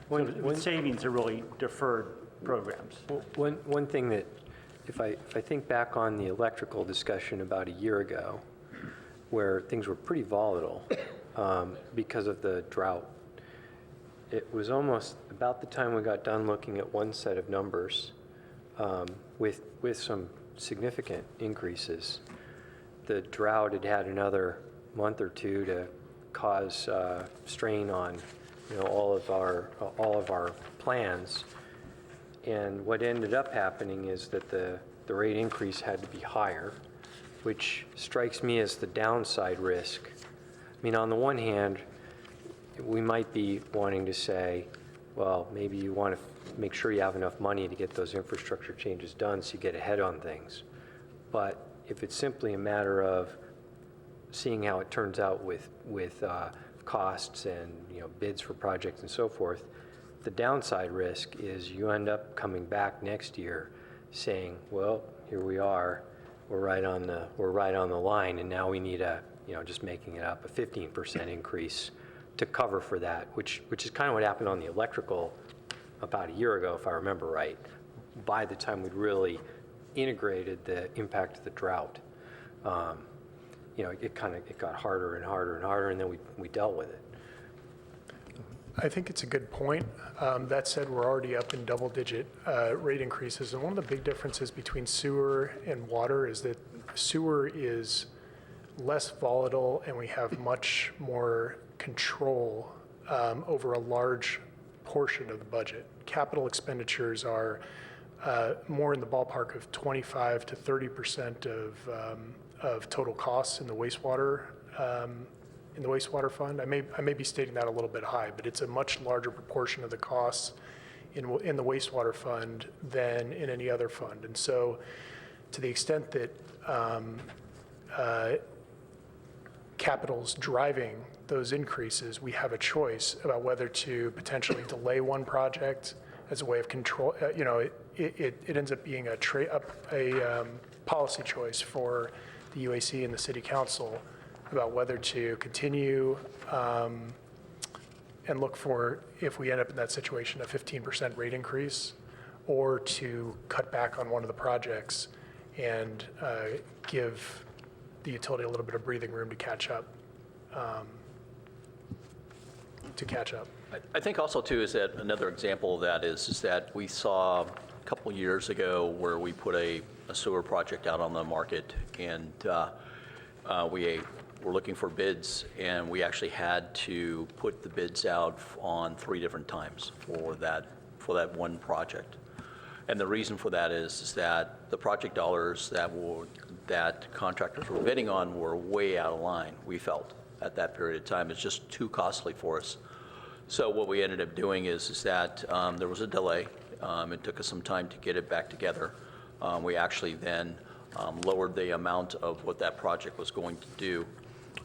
So the savings are really deferred programs. One thing that, if I think back on the electrical discussion about a year ago, where things were pretty volatile because of the drought, it was almost about the time we got done looking at one set of numbers with some significant increases. The drought had had another month or two to cause strain on, all of our plans. And what ended up happening is that the rate increase had to be higher, which strikes me as the downside risk. I mean, on the one hand, we might be wanting to say, well, maybe you want to make sure you have enough money to get those infrastructure changes done so you get ahead on things. But if it's simply a matter of seeing how it turns out with costs and bids for projects and so forth, the downside risk is you end up coming back next year saying, well, here we are, we're right on the line, and now we need just making it up, a 15% increase to cover for that, which is kind of what happened on the electrical about a year ago, if I remember right, by the time we'd really integrated the impact of the drought. It got harder and harder and harder, and then we dealt with it. I think it's a good point. That said, we're already up in double-digit rate increases, and one of the big differences between sewer and water is that sewer is less volatile, and we have much more control over a large portion of the budget. Capital expenditures are more in the ballpark of 25 to 30% of total costs in the wastewater fund. I may be stating that a little bit high, but it's a much larger proportion of the costs in the wastewater fund than in any other fund. And so, to the extent that capital's driving those increases, we have a choice about whether to potentially delay one project as a way of control. It ends up being a policy choice for the UAC and the City Council about whether to continue and look for, if we end up in that situation, a 15% rate increase, or to cut back on one of the projects and give the utility a little bit of breathing room to catch up. I think also too is that another example of that is that we saw a couple years ago where we put a sewer project out on the market, and we were looking for bids, and we actually had to put the bids out on 3 different times for that one project. And the reason for that is that the project dollars that contractors were bidding on were way out of line, we felt, at that period of time. It's just too costly for us. So what we ended up doing is that there was a delay. It took us some time to get it back together. We actually then lowered the amount of what that project was going to do.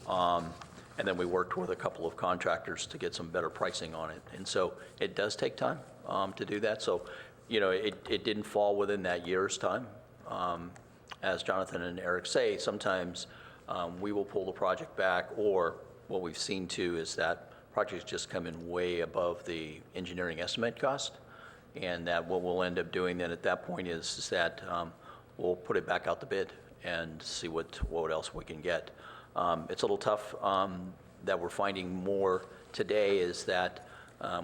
And then we worked with a couple of contractors to get some better pricing on it. And so it does take time to do that. So, it didn't fall within that year's time. As Jonathan and Eric say, sometimes we will pull the project back, or what we've seen too is that projects just come in way above the engineering estimate cost. And that what we'll end up doing then at that point is that we'll put it back out to bid and see what else we can get. It's a little tough that we're finding more today is that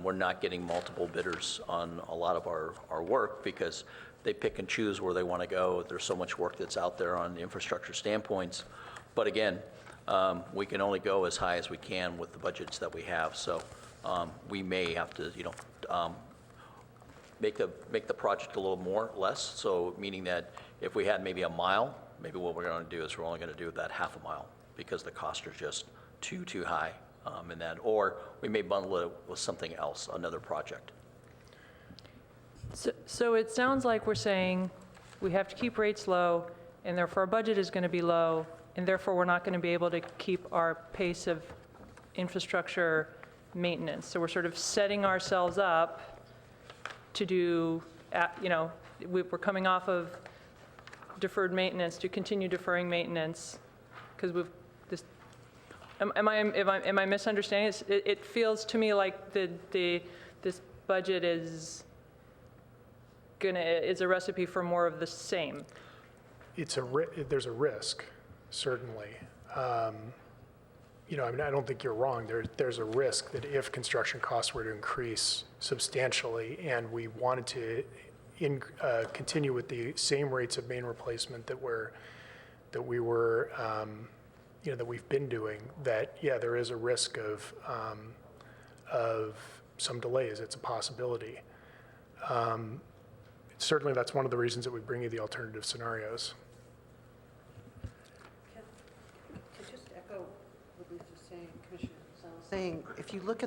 we're not getting multiple bidders on a lot of our work because they pick and choose where they want to go. There's so much work that's out there on the infrastructure standpoints. But again, we can only go as high as we can with the budgets that we have. So we may have to, make the project a little less. So meaning that if we had maybe a mile, maybe what we're going to do is we're only going to do that half a mile because the costs are just too high in that. Or we may bundle it with something else, another project. So it sounds like we're saying we have to keep rates low, and therefore our budget is going to be low, and therefore we're not going to be able to keep our pace of infrastructure maintenance. So we're sort of setting ourselves up to do we're coming off of deferred maintenance to continue deferring maintenance, because we've, this, am I misunderstanding? It feels to me like this budget is a recipe for more of the same. There's a risk, certainly. I don't think you're wrong. There's a risk that if construction costs were to increase substantially and we wanted to continue with the same rates of main replacement that we've been doing, that, yeah, there is a risk of some delays. It's a possibility. Certainly, that's one of the reasons that we bring you the alternative scenarios. To just echo what Lisa's saying, Commissioner, saying, if you look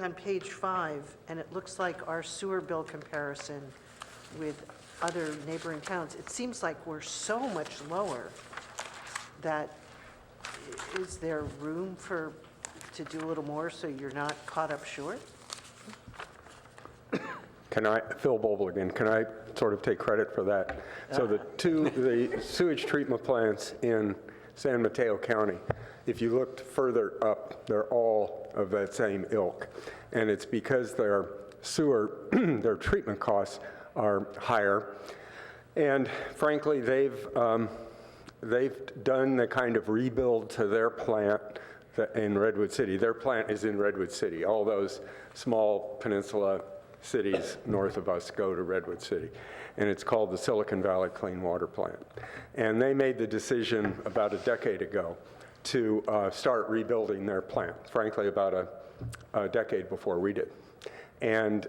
on page 5, and it looks like our sewer bill comparison with other neighboring towns, it seems like we're so much lower that is there room to do a little more so you're not caught up short? Phil Boble again, can I sort of take credit for that? So the sewage treatment plants in San Mateo County, if you looked further up, they're all of that same ilk. And it's because their their treatment costs are higher. And frankly, they've done the kind of rebuild to their plant in Redwood City. Their plant is in Redwood City. All those small peninsula cities north of us go to Redwood City. And it's called the Silicon Valley Clean Water Plant. And they made the decision about a decade ago to start rebuilding their plant, frankly, about a decade before we did. And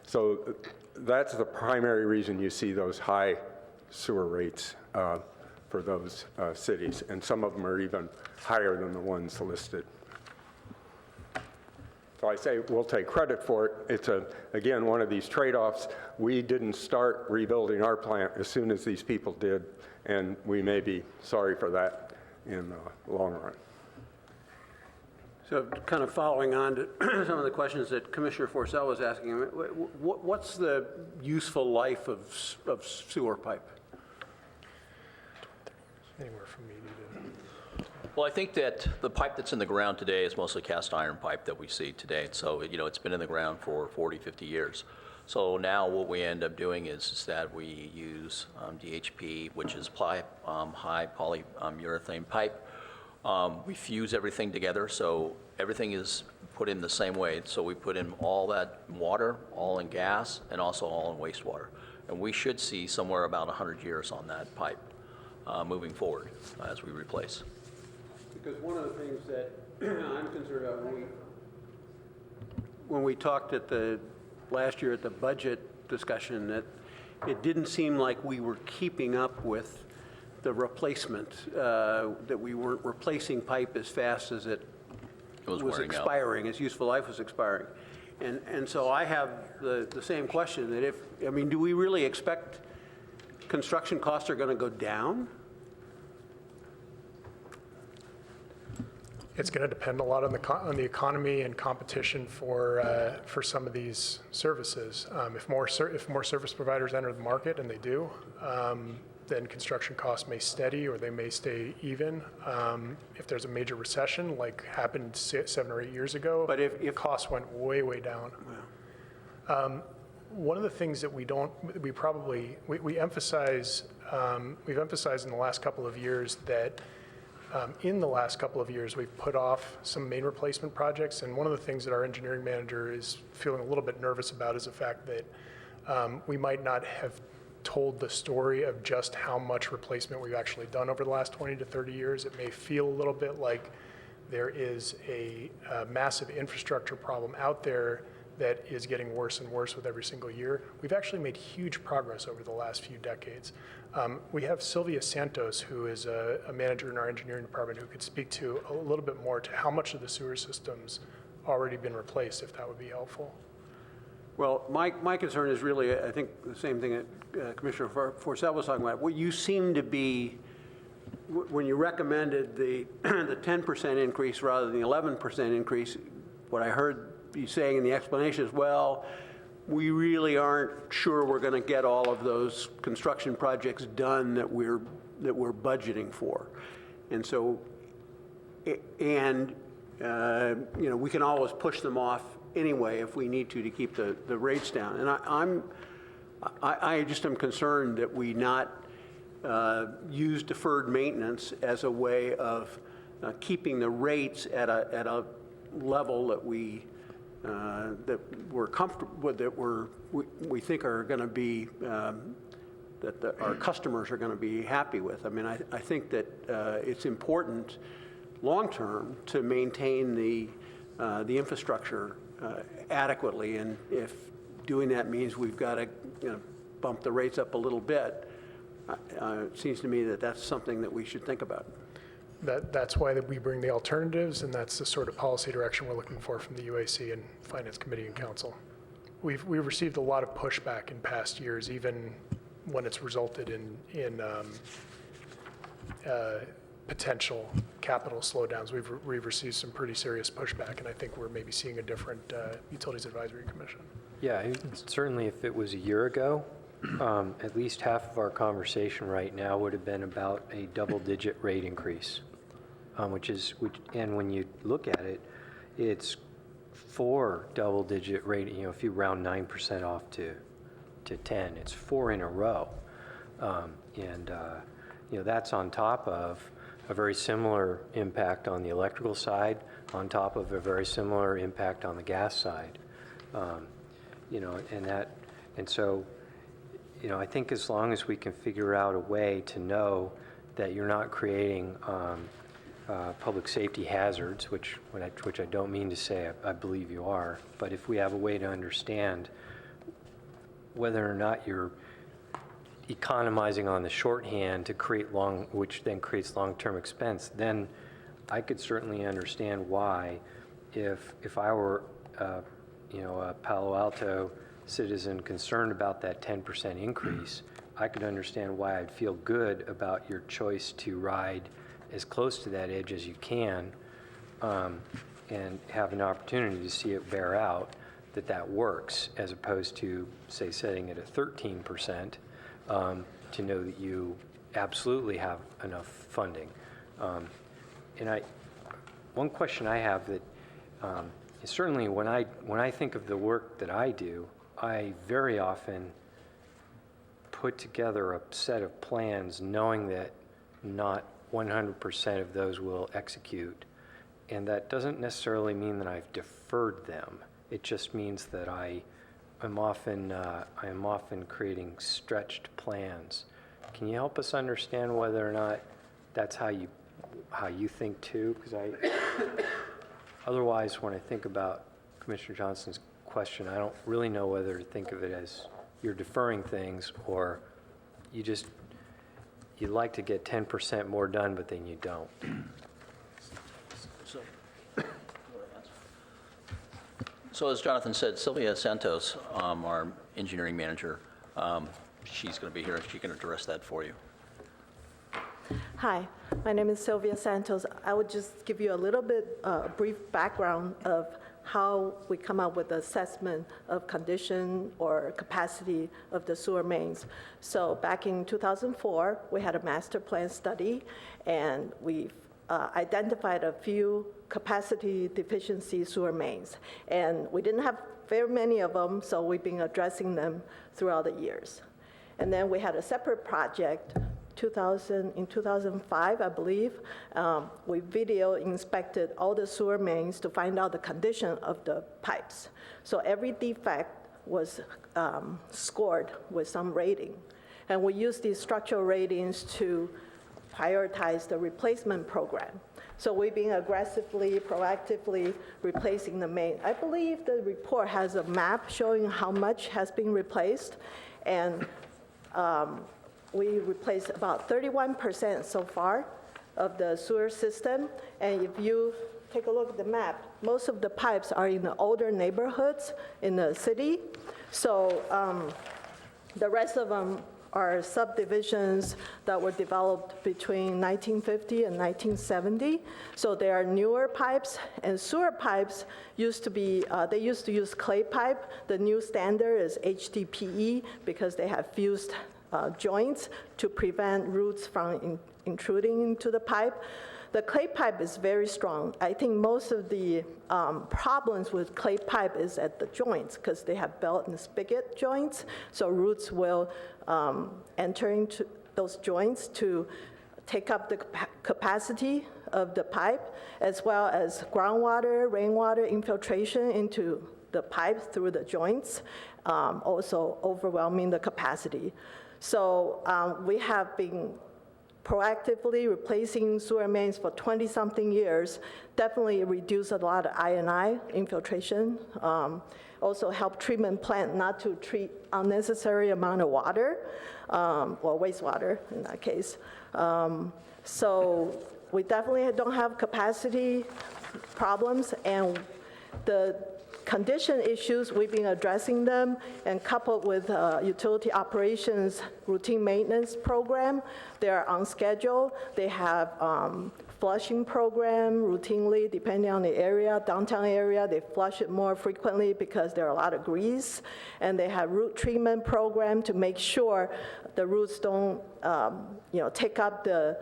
so that's the primary reason you see those high sewer rates for those cities. And some of them are even higher than the ones listed. So I say we'll take credit for it. It's, again, one of these trade-offs. We didn't start rebuilding our plant as soon as these people did, and we may be sorry for that in the long run. So kind of following on to some of the questions that Commissioner Forcell was asking, what's the useful life of sewer pipe? Anywhere from 80 to... Well, I think that the pipe that's in the ground today is mostly cast iron pipe that we see today. So, it's been in the ground for 40, 50 years. So now what we end up doing is that we use DHP, which is high polyurethane pipe. We fuse everything together, so everything is put in the same way. So we put in all that water, all in gas, and also all in wastewater. And we should see somewhere about 100 years on that pipe moving forward as we replace. Because one of the things that I'm concerned about when we talked last year at the budget discussion, that it didn't seem like we were keeping up with the replacement, that we weren't replacing pipe as fast as it was expiring, its useful life was expiring. And so I have the same question, that do we really expect construction costs are going to go down? It's going to depend a lot on the economy and competition for some of these services. If more service providers enter the market, and they do, then construction costs may steady or they may stay even. If there's a major recession, like happened 7 or 8 years ago, but if costs went way down. Wow. One of the things that we emphasize, we've emphasized in the last couple of years that we've put off some main replacement projects, and one of the things that our engineering manager is feeling a little bit nervous about is the fact that we might not have told the story of just how much replacement we've actually done over the last 20 to 30 years. It may feel a little bit like there is a massive infrastructure problem out there that is getting worse and worse with every single year. We've actually made huge progress over the last few decades. We have Sylvia Santos, who is a manager in our engineering department, who could speak to a little bit more to how much of the sewer system's already been replaced, if that would be helpful. Well, my concern is really, I think, the same thing that Commissioner Forcell was talking about. What you seem to be, when you recommended the 10% increase rather than the 11% increase, what I heard you saying in the explanation is, well, we really aren't sure we're going to get all of those construction projects done that we're budgeting for. And so, and we can always push them off anyway if we need to keep the rates down. And I just am concerned that we not use deferred maintenance as a way of keeping the rates at a level that we're comfortable with, that we think are going to be that our customers are going to be happy with. I mean, I think that it's important long-term to maintain the infrastructure adequately, and if doing that means we've got to bump the rates up a little bit, it seems to me that that's something that we should think about. That's why that we bring the alternatives, and that's the sort of policy direction we're looking for from the UAC and Finance Committee and Council. We've received a lot of pushback in past years, even when it's resulted in potential capital slowdowns. We've received some pretty serious pushback, and I think we're maybe seeing a different Utilities Advisory Commission. Yeah, certainly if it was a year ago, at least half of our conversation right now would have been about a double-digit rate increase, and when you look at it, it's 4 double-digit rate, if you round 9% off to 10, it's 4 in a row. That's on top of a very similar impact on the electrical side, on top of a very similar impact on the gas side. So I think as long as we can figure out a way to know that you're not creating public safety hazards, which I don't mean to say I believe you are, but if we have a way to understand whether or not you're economizing on the shorthand to create which then creates long-term expense, then I could certainly understand why, if I were a Palo Alto citizen concerned about that 10% increase, I could understand why I'd feel good about your choice to ride as close to that edge as you can, and have an opportunity to see it bear out that works, as opposed to, say, setting it at 13%, to know that you absolutely have enough funding. One question I have that is certainly when I think of the work that I do, I very often put together a set of plans knowing that not 100% of those will execute. And that doesn't necessarily mean that I've deferred them. It just means that I am often creating stretched plans. Can you help us understand whether or not that's how you think too? Because otherwise, when I think about Commissioner Johnson's question, I don't really know whether to think of it as you're deferring things, or you'd like to get 10% more done, but then you don't. So as Jonathan said, Sylvia Santos, our engineering manager, she's going to be here. She can address that for you. Hi, my name is Sylvia Santos. I would just give you a little bit brief background of how we come up with the assessment of condition or capacity of the sewer mains. So back in 2004, we had a master plan study, and we identified a few capacity deficiency sewer mains. And we didn't have very many of them, so we've been addressing them throughout the years. And then we had a separate project in 2005, I believe. We video inspected all the sewer mains to find out the condition of the pipes. So every defect was scored with some rating. And we used these structural ratings to prioritize the replacement program. So we've been aggressively, proactively replacing the main. I believe the report has a map showing how much has been replaced, and we replaced about 31% so far of the sewer system. And if you take a look at the map, most of the pipes are in the older neighborhoods in the city. So the rest of them are subdivisions that were developed between 1950 and 1970. So they are newer pipes, and sewer pipes used to be, they used to use clay pipe. The new standard is HDPE because they have fused joints to prevent roots from intruding into the pipe. The clay pipe is very strong. I think most of the problems with clay pipe is at the joints because they have belt and spigot joints, so roots will enter into those joints to take up the capacity of the pipe, as well as groundwater, rainwater infiltration into the pipe through the joints, also overwhelming the capacity. So we have been proactively replacing sewer mains for 20-something years, definitely reduce a lot of I&I infiltration. Also help treatment plant not to treat unnecessary amount of water, or wastewater in that case. So we definitely don't have capacity problems, and the condition issues, we've been addressing them, and coupled with utility operations routine maintenance program, they are on schedule. They have flushing program routinely, depending on the area. Downtown area, they flush it more frequently because there are a lot of grease, and they have root treatment program to make sure the roots don't, take up the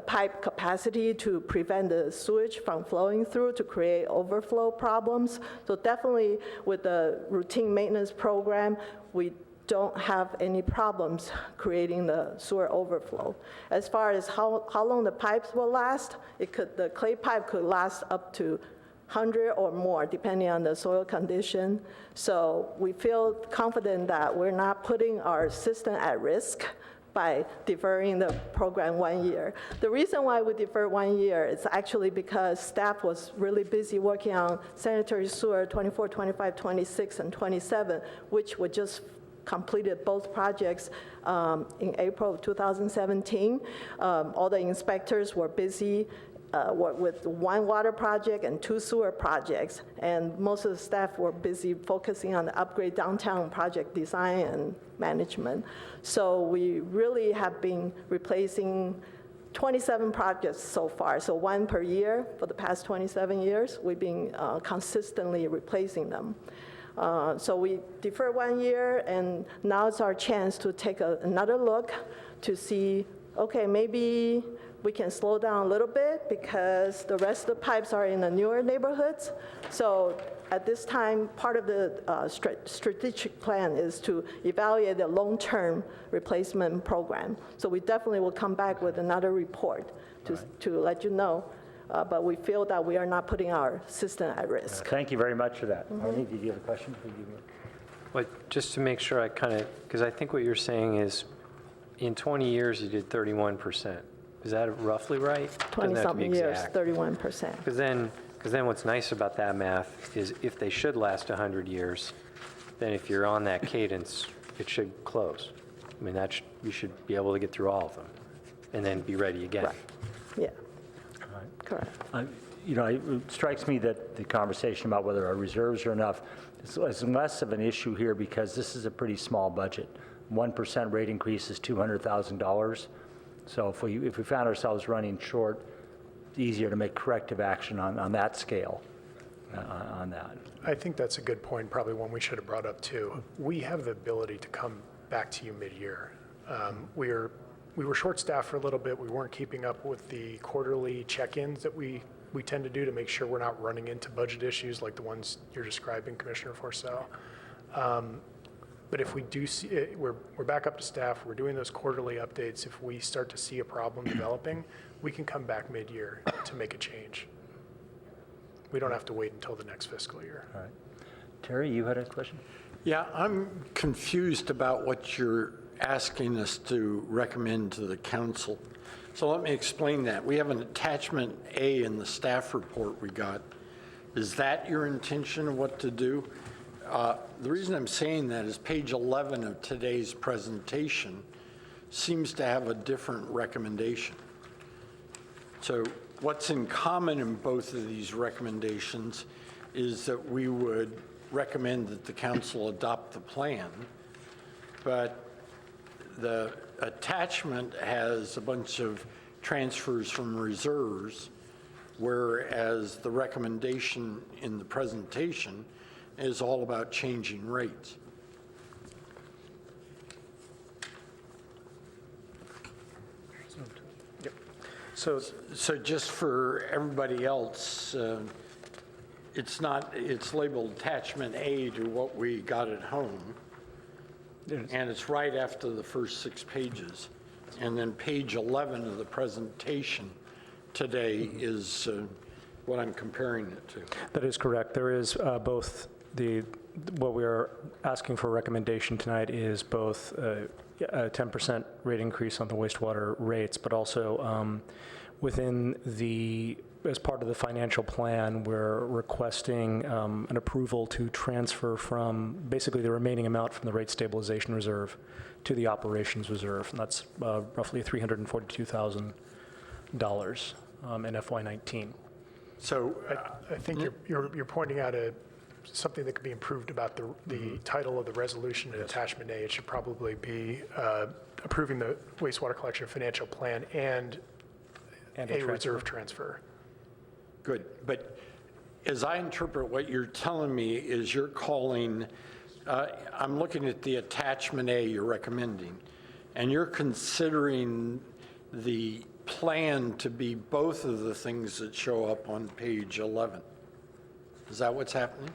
pipe capacity to prevent the sewage from flowing through to create overflow problems. So definitely with the routine maintenance program, we don't have any problems creating the sewer overflow. As far as how long the pipes will last, the clay pipe could last up to 100 or more, depending on the soil condition. So we feel confident that we're not putting our system at risk by deferring the program 1 year. The reason why we defer 1 year is actually because staff was really busy working on sanitary sewer 24, 25, 26, and 27, which we just completed both projects in April of 2017. All the inspectors were busy with one water project and 2 sewer projects, and most of the staff were busy focusing on the upgrade downtown project design and management. So we really have been replacing 27 projects so far, so 1 per year for the past 27 years. We've been consistently replacing them. So we defer 1 year, and now it's our chance to take another look to see, okay, maybe we can slow down a little bit because the rest of the pipes are in the newer neighborhoods. So at this time, part of the strategic plan is to evaluate the long-term replacement program. So we definitely will come back with another report to let you know. But we feel that we are not putting our system at risk. Thank you very much for that. Arnie, did you have a question? Well, just to make sure because I think what you're saying is in 20 years you did 31%. Is that roughly right? 20-something years, 31%. Because then what's nice about that math is if they should last 100 years, then if you're on that cadence, it should close. I mean, you should be able to get through all of them and then be ready again. Right. Yeah. Correct. It strikes me that the conversation about whether our reserves are enough is less of an issue here because this is a pretty small budget. 1% rate increase is $200,000. So if we found ourselves running short, it's easier to make corrective action on that scale, on that. I think that's a good point, probably one we should have brought up too. We have the ability to come back to you mid-year. We were short-staffed for a little bit. We weren't keeping up with the quarterly check-ins that we tend to do to make sure we're not running into budget issues like the ones you're describing, Commissioner Forcell. But if we do see it, we're back up to staff, we're doing those quarterly updates. If we start to see a problem developing, we can come back mid-year to make a change. We don't have to wait until the next fiscal year. All right. Terry, you had a question? Yeah, I'm confused about what you're asking us to recommend to the council. So let me explain that. We have an attachment A in the staff report we got. Is that your intention of what to do? The reason I'm saying that is page 11 of today's presentation seems to have a different recommendation. So what's in common in both of these recommendations is that we would recommend that the council adopt the plan, but the attachment has a bunch of transfers from reserves, whereas the recommendation in the presentation is all about changing rates. So just for everybody else, it's labeled attachment A to what we got at home. And it's right after the first 6 pages. And then page 11 of the presentation today is what I'm comparing it to. that is correct. There is both what we are asking for recommendation tonight is both a 10% rate increase on the wastewater rates, but also within as part of the financial plan, we're requesting an approval to transfer from basically the remaining amount from the rate stabilization reserve to the operations reserve, and that's roughly $342,000 in FY19. So I think you're pointing out something that could be improved about the title of the resolution in attachment A. It should probably be approving the wastewater collection financial plan and a reserve transfer. Good, but as I interpret what you're telling me is you're calling, I'm looking at the attachment A you're recommending, and you're considering the plan to be both of the things that show up on page 11. Is that what's happening?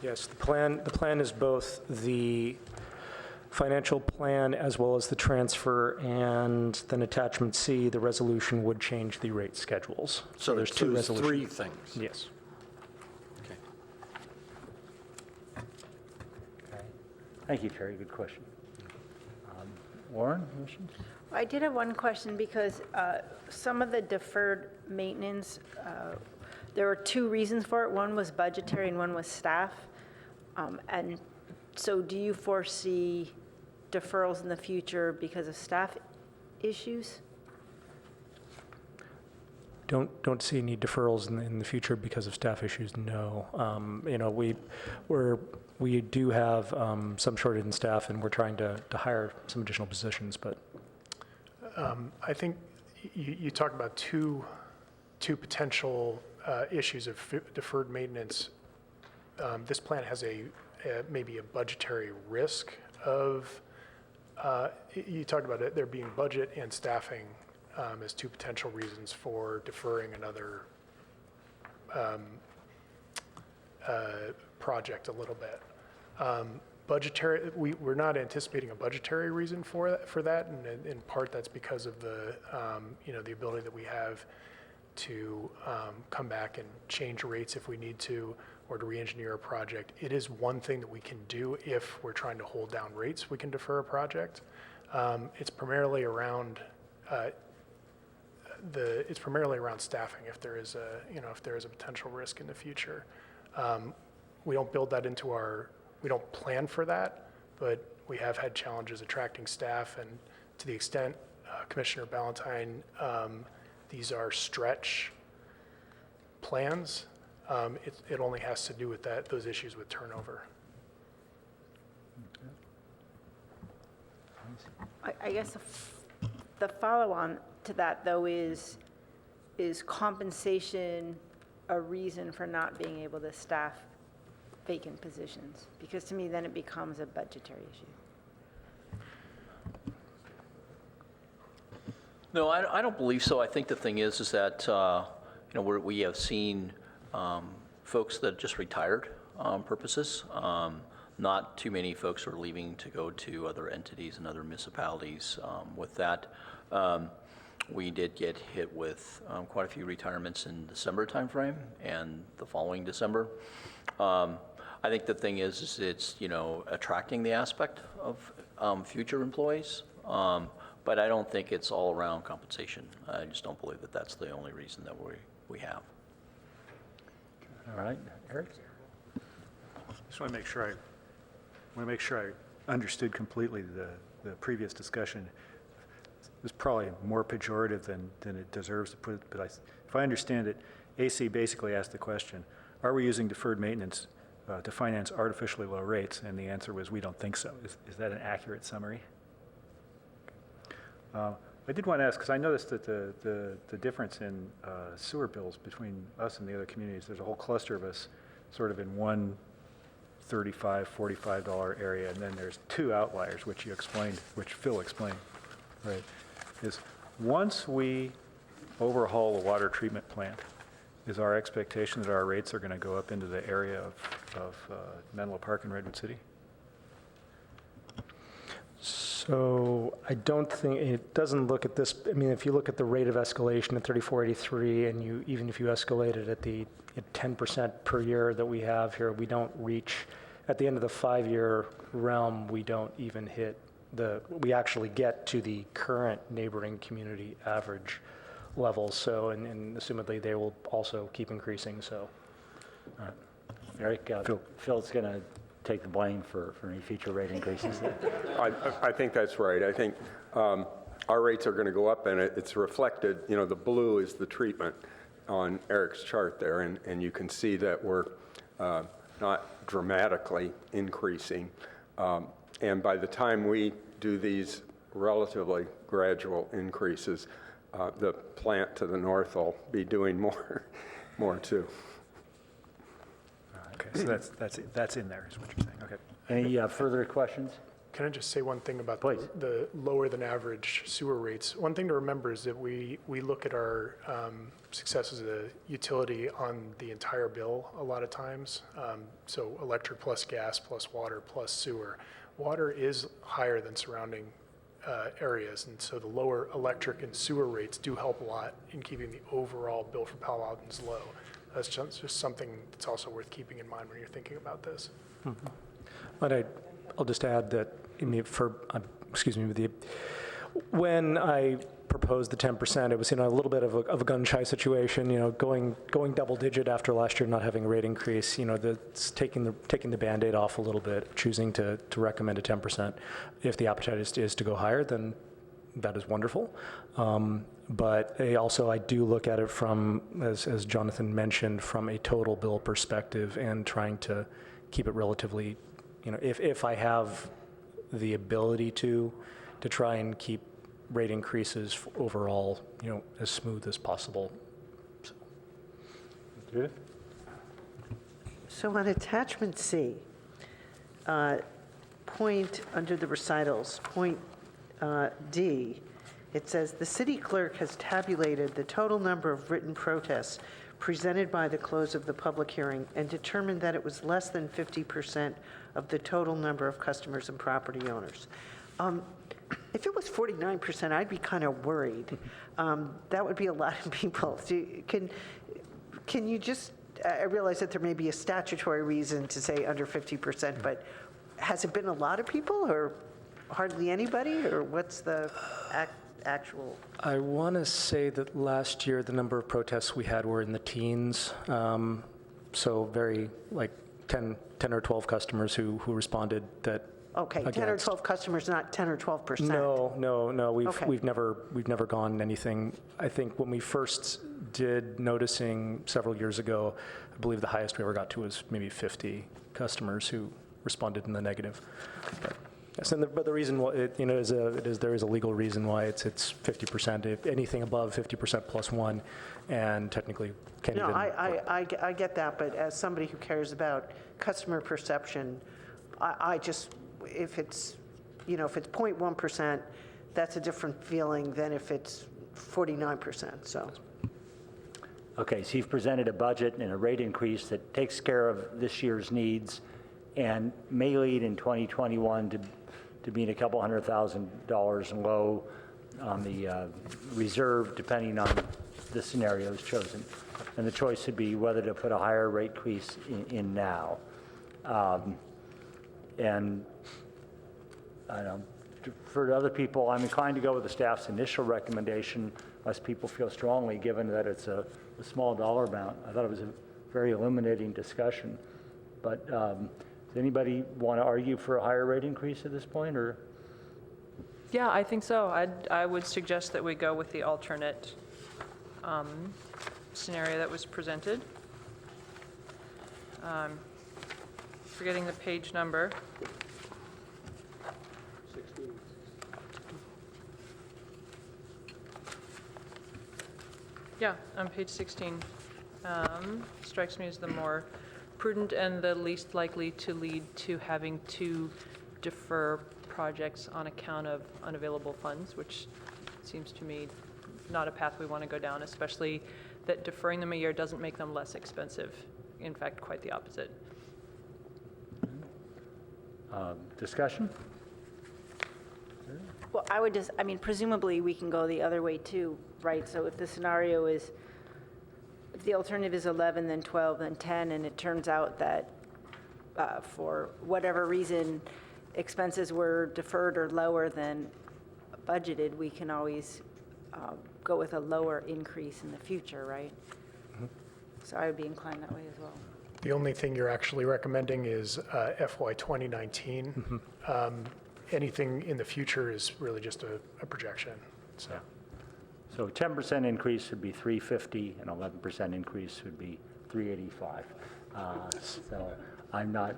Yes, the plan is both the financial plan as well as the transfer, and then attachment C, the resolution would change the rate schedules. So there's two resolutions. 3 things. Yes. Okay. Okay. Thank you, Terry. Good question. Warren, questions? I did have one question because some of the deferred maintenance, there were 2 reasons for it. One was budgetary and one was staff. And so do you foresee deferrals in the future because of staff issues? Don't see any deferrals in the future because of staff issues, no. We do have some shortage in staff, and we're trying to hire some additional positions, but. I think you talk about two potential issues of deferred maintenance. This plan has maybe a budgetary risk of, you talked about it, there being budget and staffing as 2 potential reasons for deferring another project a little bit. Budgetary, we're not anticipating a budgetary reason for that, and in part that's because of the ability that we have to come back and change rates if we need to, or to re-engineer a project. It is one thing that we can do if we're trying to hold down rates. We can defer a project. It's primarily around staffing. If there is a potential risk in the future, we don't build that into we don't plan for that, but we have had challenges attracting staff, and to the extent, Commissioner Ballantyne, these are stretch plans. It only has to do with those issues with turnover. I guess the follow-on to that, though, is compensation a reason for not being able to staff vacant positions? Because to me, then it becomes a budgetary issue. No, I don't believe so. I think the thing is that, we have seen folks that just retired purposes. Not too many folks are leaving to go to other entities and other municipalities with that. We did get hit with quite a few retirements in December timeframe and the following December. I think the thing is it's, attracting the aspect of future employees. But I don't think it's all around compensation. I just don't believe that that's the only reason that we have. All right, Eric? Just want to make sure I understood completely the previous discussion. It's probably more pejorative than it deserves to put, but if I understand it, AC basically asked the question, are we using deferred maintenance to finance artificially low rates? And the answer was, we don't think so. Is that an accurate summary? I did want to ask, because I noticed that the difference in sewer bills between us and the other communities, there's a whole cluster of us sort of in one $35, $45 area, and then there's two outliers, which you explained, which Phil explained, right? Is once we overhaul the water treatment plant, is our expectation that our rates are going to go up into the area of Menlo Park and Redwood City? So I don't think, it doesn't look at this, I mean, if you look at the rate of escalation at 3483, and even if you escalate it at 10% per year that we have here, we don't reach, at the end of the 5-year realm, we don't even hit we actually get to the current neighboring community average level. So, and assumedly they will also keep increasing, so. All right. Eric, Phil's going to take the blame for any future rate increases. I think that's right. I think our rates are going to go up, and it's reflected, the blue is the treatment on Eric's chart there, and you can see that we're not dramatically increasing. And by the time we do these relatively gradual increases, the plant to the north will be doing more too. Okay, so that's in there, is what you're saying. Okay. Any further questions? Can I just say one thing about Please. the lower than average sewer rates? One thing to remember is that we look at our success as a utility on the entire bill a lot of times. So electric plus gas plus water plus sewer. Water is higher than surrounding areas, and so the lower electric and sewer rates do help a lot in keeping the overall bill for Palo Altans low. That's just something that's also worth keeping in mind when you're thinking about this. Mm-hmm. But I'll just add that, when I proposed the 10%, it was a little bit of a gun-shy situation, going double digit after last year not having a rate increase, that's taking the Band-Aid off a little bit, choosing to recommend a 10%. If the appetite is to go higher, then that is wonderful. But I do look at it from, as Jonathan mentioned, from a total bill perspective and trying to keep it relatively, if I have the ability to try and keep rate increases overall, as smooth as possible. Judith? So on attachment C, point under the recitals, point D, it says, the city clerk has tabulated the total number of written protests presented by the close of the public hearing and determined that it was less than 50% of the total number of customers and property owners. If it was 49%, I'd be kind of worried. That would be a lot of people. Can you just, I realize that there may be a statutory reason to say under 50%, but has it been a lot of people or hardly anybody, or what's the actual? I want to say that last year the number of protests we had were in the teens, so very 10 or 12 customers who responded that. Okay, against. 10 or 12 customers, not 10 or 12%. No. Okay. We've never gone anything. I think when we first did noticing several years ago, I believe the highest we ever got to was maybe 50 customers who responded in the negative. Yes, but the reason why there is a legal reason why it's 50%. If anything above 50% plus one, and technically can't even. No, I get that, but as somebody who cares about customer perception, I just, if it's 0.1%, that's a different feeling than if it's 49%, so. Okay, so you've presented a budget and a rate increase that takes care of this year's needs and may lead in 2021 to being a couple $100,000 low on the reserve, depending on the scenarios chosen. And the choice would be whether to put a higher rate increase in now. And I don't know, for other people, I'm inclined to go with the staff's initial recommendation, unless people feel strongly, given that it's a small dollar amount. I thought it was a very illuminating discussion. But does anybody want to argue for a higher rate increase at this point, or? Yeah, I think so. I would suggest that we go with the alternate scenario that was presented. Forgetting the page number. 16. Yeah, on page 16. Strikes me as the more prudent and the least likely to lead to having to defer projects on account of unavailable funds, which seems to me not a path we want to go down, especially that deferring them a year doesn't make them less expensive. In fact, quite the opposite. Discussion? Well, I mean, presumably we can go the other way too, right? So if the scenario is, if the alternative is 11, then 12, then 10, and it turns out that for whatever reason, expenses were deferred or lower than budgeted, we can always go with a lower increase in the future, right? Mm-hmm. So I would be inclined that way as well. The only thing you're actually recommending is FY 2019. Anything in the future is really just a projection, so. Yeah. So 10% increase would be 350, and 11% increase would be 385. So I'm not,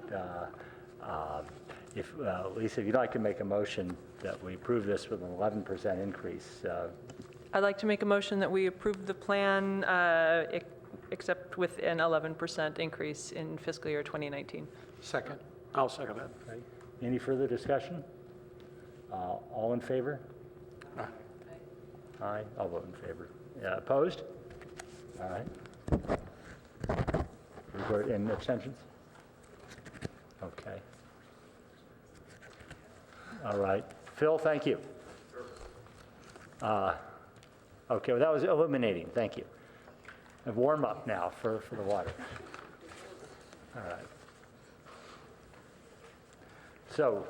Lisa, if you'd like to make a motion that we approve this with an 11% increase. I'd like to make a motion that we approve the plan, except with an 11% increase in fiscal year 2019. Second. I'll second that. Okay. Any further discussion? All in favor? Aye. Aye, I'll vote in favor. Opposed? All right. And abstentions? Okay. All right. Phil, thank you. Okay, well, that was illuminating. Thank you. And warm up now for the water. All right. So,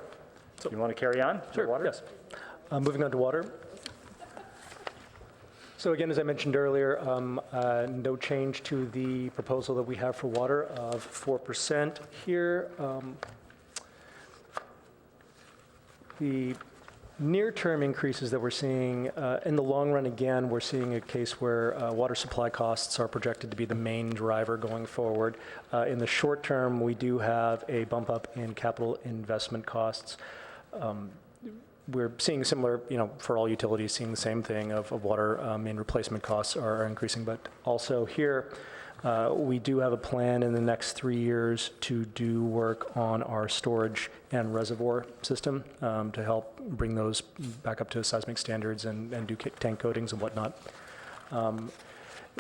you want to carry on? Sure, water? yes. Moving on to water. So again, as I mentioned earlier, no change to the proposal that we have for water of 4% here. The near-term increases that we're seeing, in the long run, again, we're seeing a case where water supply costs are projected to be the main driver going forward. In the short term, we do have a bump up in capital investment costs. We're seeing similar, for all utilities, seeing the same thing of water main replacement costs are increasing. But also here, we do have a plan in the next 3 years to do work on our storage and reservoir system to help bring those back up to seismic standards and do tank coatings and whatnot.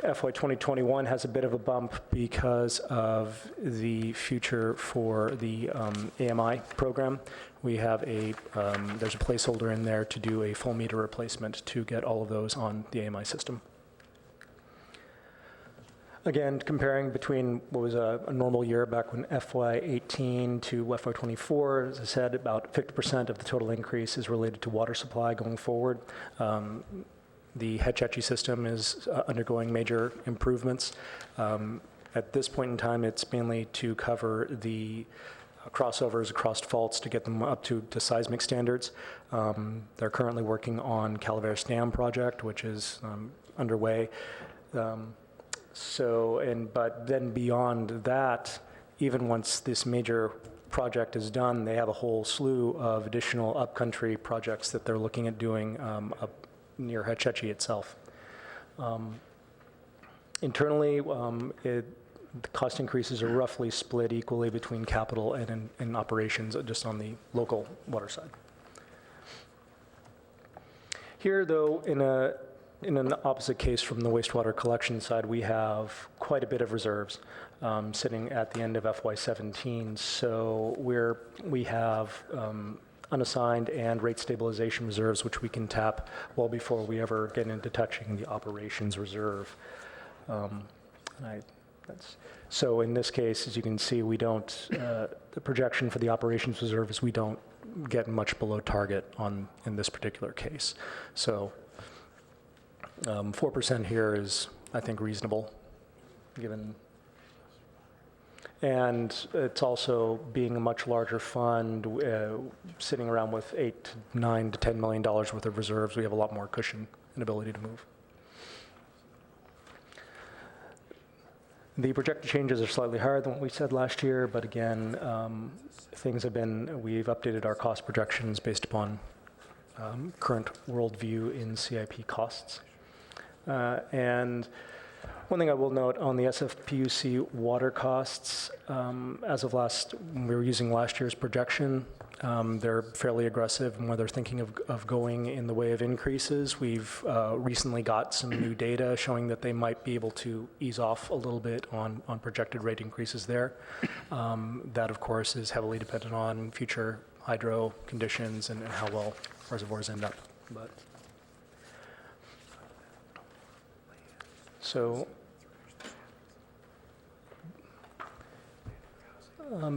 FY 2021 has a bit of a bump because of the future for the AMI program. We have there's a placeholder in there to do a full meter replacement to get all of those on the AMI system. Again, comparing between what was a normal year back when FY 18 to FY 24, as I said, about 50% of the total increase is related to water supply going forward. The Hetch-Hetchy system is undergoing major improvements. At this point in time, it's mainly to cover the crossovers across faults to get them up to seismic standards. They're currently working on Calaveras Dam project, which is underway. But then beyond that, even once this major project is done, they have a whole slew of additional upcountry projects that they're looking at doing up near Hetch-Hetchy itself. Internally, the cost increases are roughly split equally between capital and operations, just on the local water side. Here, though, in an opposite case from the wastewater collection side, we have quite a bit of reserves sitting at the end of FY17. So we have unassigned and rate stabilization reserves, which we can tap well before we ever get into touching the operations reserve. So in this case, as you can see, we don't, the projection for the operations reserve is we don't get much below target in this particular case. So 4% here is, I think, reasonable, given. And it's also being a much larger fund, sitting around with $8 to $9 to $10 million worth of reserves. We have a lot more cushion and ability to move. The projected changes are slightly higher than what we said last year, but again, we've updated our cost projections based upon current worldview in CIP costs. And one thing I will note on the SFPUC water costs, as of we were using last year's projection, they're fairly aggressive in where they're thinking of going in the way of increases. We've recently got some new data showing that they might be able to ease off a little bit on projected rate increases there. That, of course, is heavily dependent on future hydro conditions and how well reservoirs end up. But so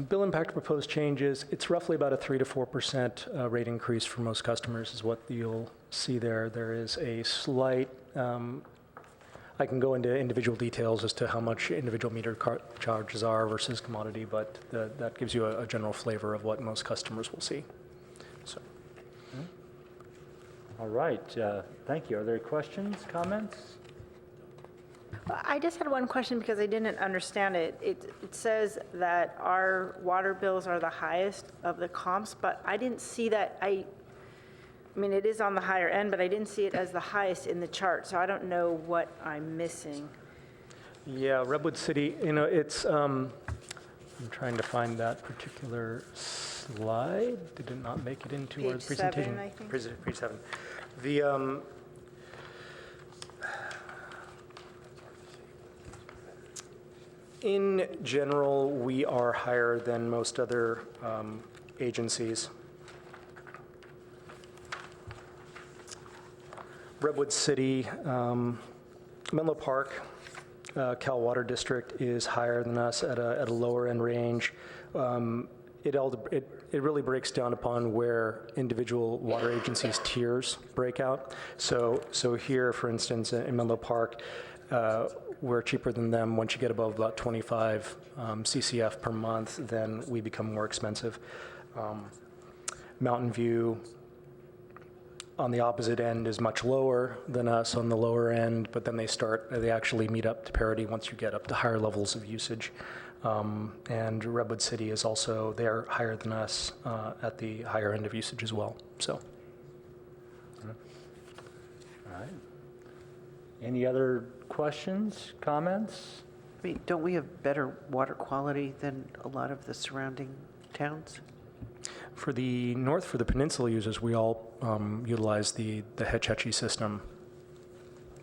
bill impact proposed changes, it's roughly about a 3 to 4% rate increase for most customers is what you'll see there. There is a slight, I can go into individual details as to how much individual meter charges are versus commodity, but that gives you a general flavor of what most customers will see. So. All right, thank you. Are there questions, comments? I just had one question because I didn't understand it. It says that our water bills are the highest of the comps, but I didn't see that. I mean, it is on the higher end, but I didn't see it as the highest in the chart, so I don't know what I'm missing. Yeah, Redwood City, it's, I'm trying to find that particular slide. Did it not make it into our presentation? Page 7, I think. Page 7. The, in general, we are higher than most other agencies. Redwood City, Menlo Park, Cal Water District is higher than us at a lower end range. It really breaks down upon where individual water agencies' tiers break out. So here, for instance, in Menlo Park, we're cheaper than them. Once you get above about 25 CCF per month, then we become more expensive. Mountain View, on the opposite end, is much lower than us on the lower end, but then they actually meet up to parity once you get up to higher levels of usage. And Redwood City is also, they're higher than us at the higher end of usage as well, so. All right. Any other questions, comments? I mean, don't we have better water quality than a lot of the surrounding towns? For the north, for the peninsula users, we all utilize the Hetch Hetchy system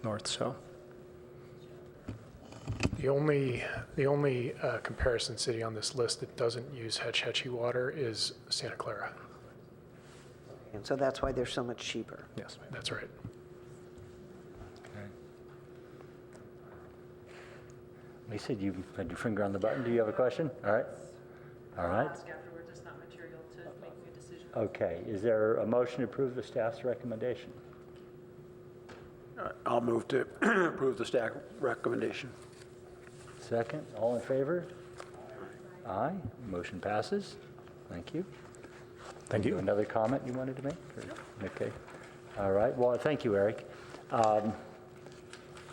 north, so. The only comparison city on this list that doesn't use Hetch Hetchy water is Santa Clara. And so that's why they're so much cheaper. Yes, that's right. Lisa, you had your finger on the button. Do you have a question? All right. All right. Afterwards, it's not material to making a decision. Okay. Is there a motion to approve the staff's recommendation? I'll move to approve the staff recommendation. Second. All in favor? Aye. Motion passes. Thank you. Thank you. Another comment you wanted to make? Okay. All right. Well, thank you, Eric.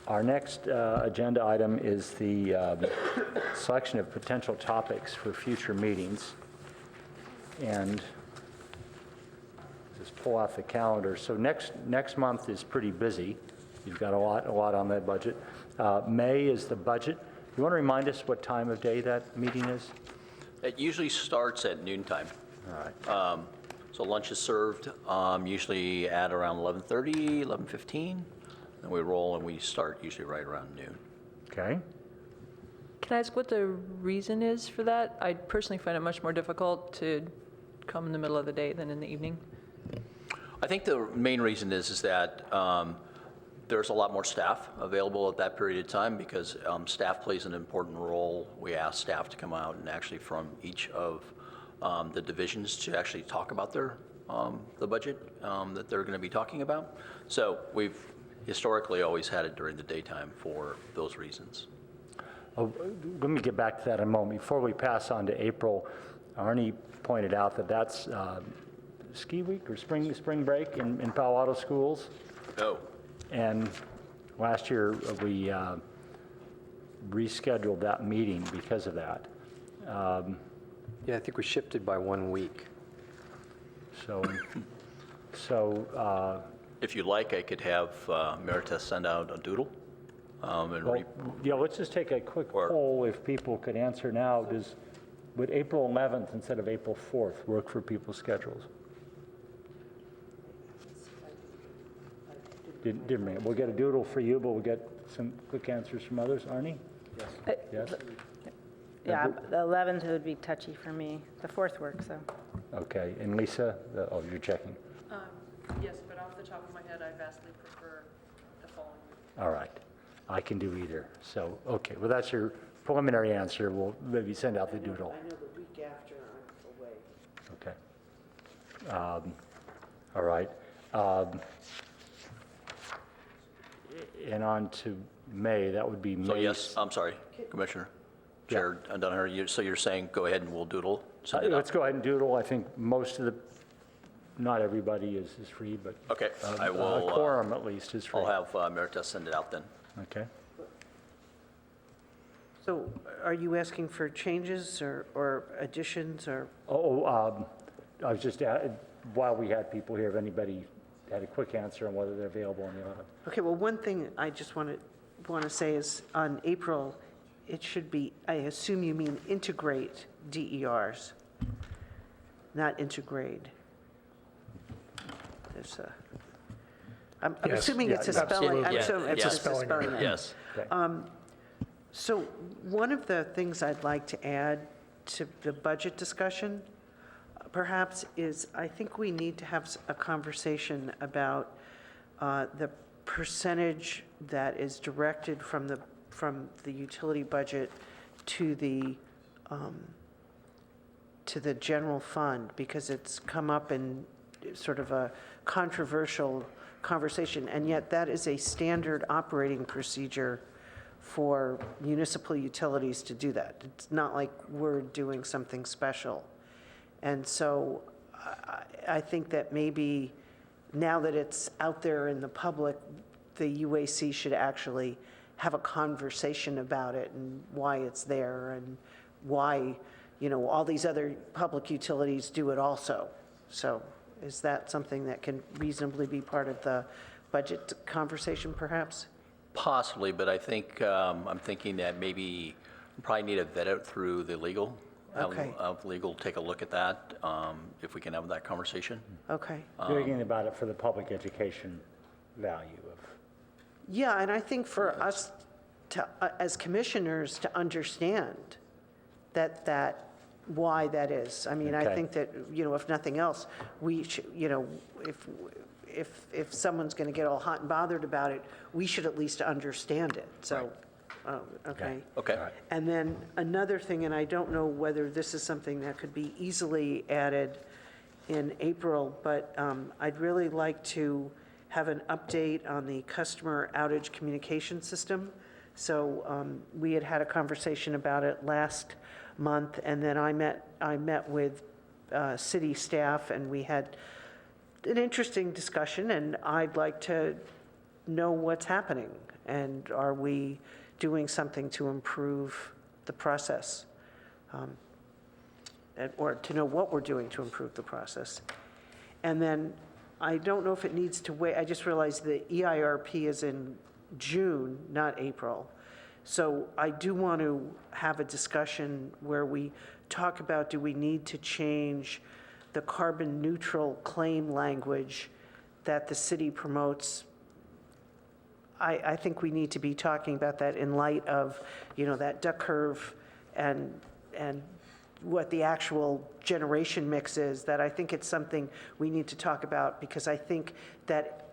Our next agenda item is the selection of potential topics for future meetings. And just pull out the calendar. So next month is pretty busy. You've got a lot on that budget. May is the budget. You want to remind us what time of day that meeting is? It usually starts at noontime. All right. So lunch is served usually at around 11:30, 11:15. Then we roll and we start usually right around noon. Okay. Can I ask what the reason is for that? I personally find it much more difficult to come in the middle of the day than in the evening. I think the main reason is that there's a lot more staff available at that period of time because staff plays an important role. We ask staff to come out and actually from each of the divisions to actually talk about the budget that they're going to be talking about. So we've historically always had it during the daytime for those reasons. Oh, let me get back to that in a moment. Before we pass on to April, Arnie pointed out that that's ski week or spring break in Palo Alto schools. Oh. And last year we rescheduled that meeting because of that. Yeah, I think we shifted by 1 week. So If you like, I could have Meredith send out a doodle. And Well, yeah, let's just take a quick poll if people could answer now. Would April 11th instead of April 4th work for people's schedules? Didn't ring. We'll get a doodle for you, but we'll get some quick answers from others. Arnie? Yes. Yes? Yeah, the 11th would be touchy for me. The 4th works, so. Okay, and Lisa, oh, you're checking. Yes, but off the top of my head, I vastly prefer the following week. All right, I can do either. So, okay, well, that's your preliminary answer. We'll maybe send out the doodle. I know the week after I'm away. Okay. All right. And on to May, that would be May. So yes, I'm sorry, Commissioner. Chair Dunner, so you're saying go ahead and we'll doodle? Send it out? Let's go ahead and doodle. I think most of not everybody is free, but Okay, I will. a quorum at least is free. I'll have Meredith send it out then. Okay. So are you asking for changes or additions or? I was just, while we had people here, if anybody had a quick answer on whether they're available on the 11th. Okay, well, one thing I just want to say is on April, it should be, I assume you mean integrate DERs, not integrate. There's a, I'm Yes. assuming Yeah, it's a spelling. I'm Yeah, assuming it's yeah. just a spelling error. Yes. So one of the things I'd like to add to the budget discussion, perhaps, is I think we need to have a conversation about the percentage that is directed from the utility budget to the general fund, because it's come up in sort of a controversial conversation, and yet that is a standard operating procedure for municipal utilities to do that. It's not like we're doing something special. And so I think that maybe now that it's out there in the public, the UAC should actually have a conversation about it and why it's there and why, all these other public utilities do it also. So is that something that can reasonably be part of the budget conversation, perhaps? Possibly, but I think, I'm thinking that maybe we probably need to vet it through the legal. Okay. Have legal take a look at that, if we can have that conversation. Okay. Thinking about it for the public education value of. Yeah, and I think for us to, as commissioners, to understand why that is. I mean, I Okay. think that, if nothing else, we should, if someone's going to get all hot and bothered about it, we should at least understand it. So, okay. Okay. And then another thing, and I don't know whether this is something that could be easily added in April, but I'd really like to have an update on the customer outage communication system. So we had a conversation about it last month, and then I met with city staff, and we had an interesting discussion, and I'd like to know what's happening, and are we doing something to improve the process, or to know what we're doing to improve the process. And then I don't know if it needs to wait. I just realized the EIRP is in June, not April. So I do want to have a discussion where we talk about, do we need to change the carbon neutral claim language that the city promotes? I think we need to be talking about that in light of, that duck curve and what the actual generation mix is, that I think it's something we need to talk about, because I think that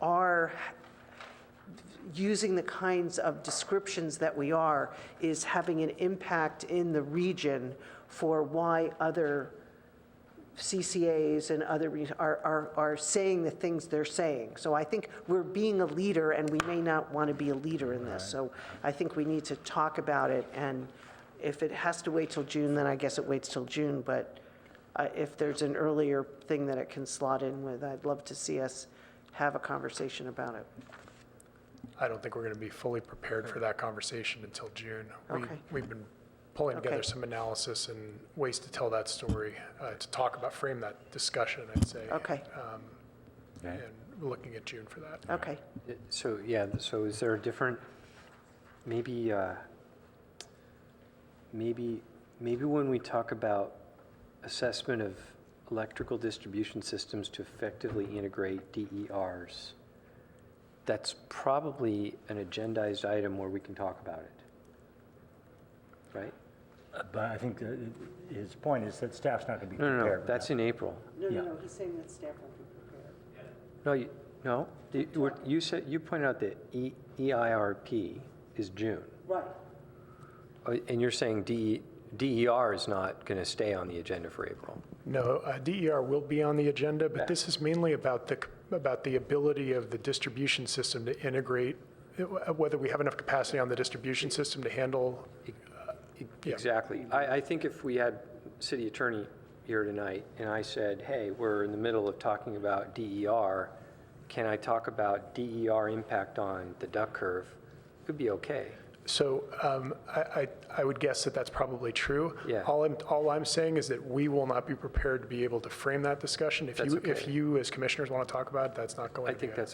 using the kinds of descriptions that we are is having an impact in the region for why other CCAs and other are saying the things they're saying. So I think we're being a leader, and we may not want to be a leader in this. So I think we need to talk about it, and if it has to wait till June, then I guess it waits till June. But if there's an earlier thing that it can slot in with, I'd love to see us have a conversation about it. I don't think we're going to be fully prepared for that conversation until June. Okay. We've been pulling together Okay. some analysis and ways to tell that story, to frame that discussion, I'd say. Okay. And we're looking at June for that. Okay. So, yeah, so is there a different, maybe when we talk about assessment of electrical distribution systems to effectively integrate DERs, that's probably an agendized item where we can talk about it, right? But I think that his point is that staff's not going to be No, prepared. that's in April. No, he's saying that staff won't be prepared. You said, you pointed out that EIRP is June. Right. And you're saying DER is not going to stay on the agenda for April? No, DER will be on the agenda, but this is mainly about the ability of the distribution system to integrate, whether we have enough capacity on the distribution system to handle. Exactly. I think if we had city attorney here tonight and I said, hey, we're in the middle of talking about DER, can I talk about DER impact on the duck curve? It would be okay. So I would guess that that's probably true. Yeah. All I'm saying is that we will not be prepared to be able to frame that discussion. If you as commissioners want to talk about it, that's not going to be an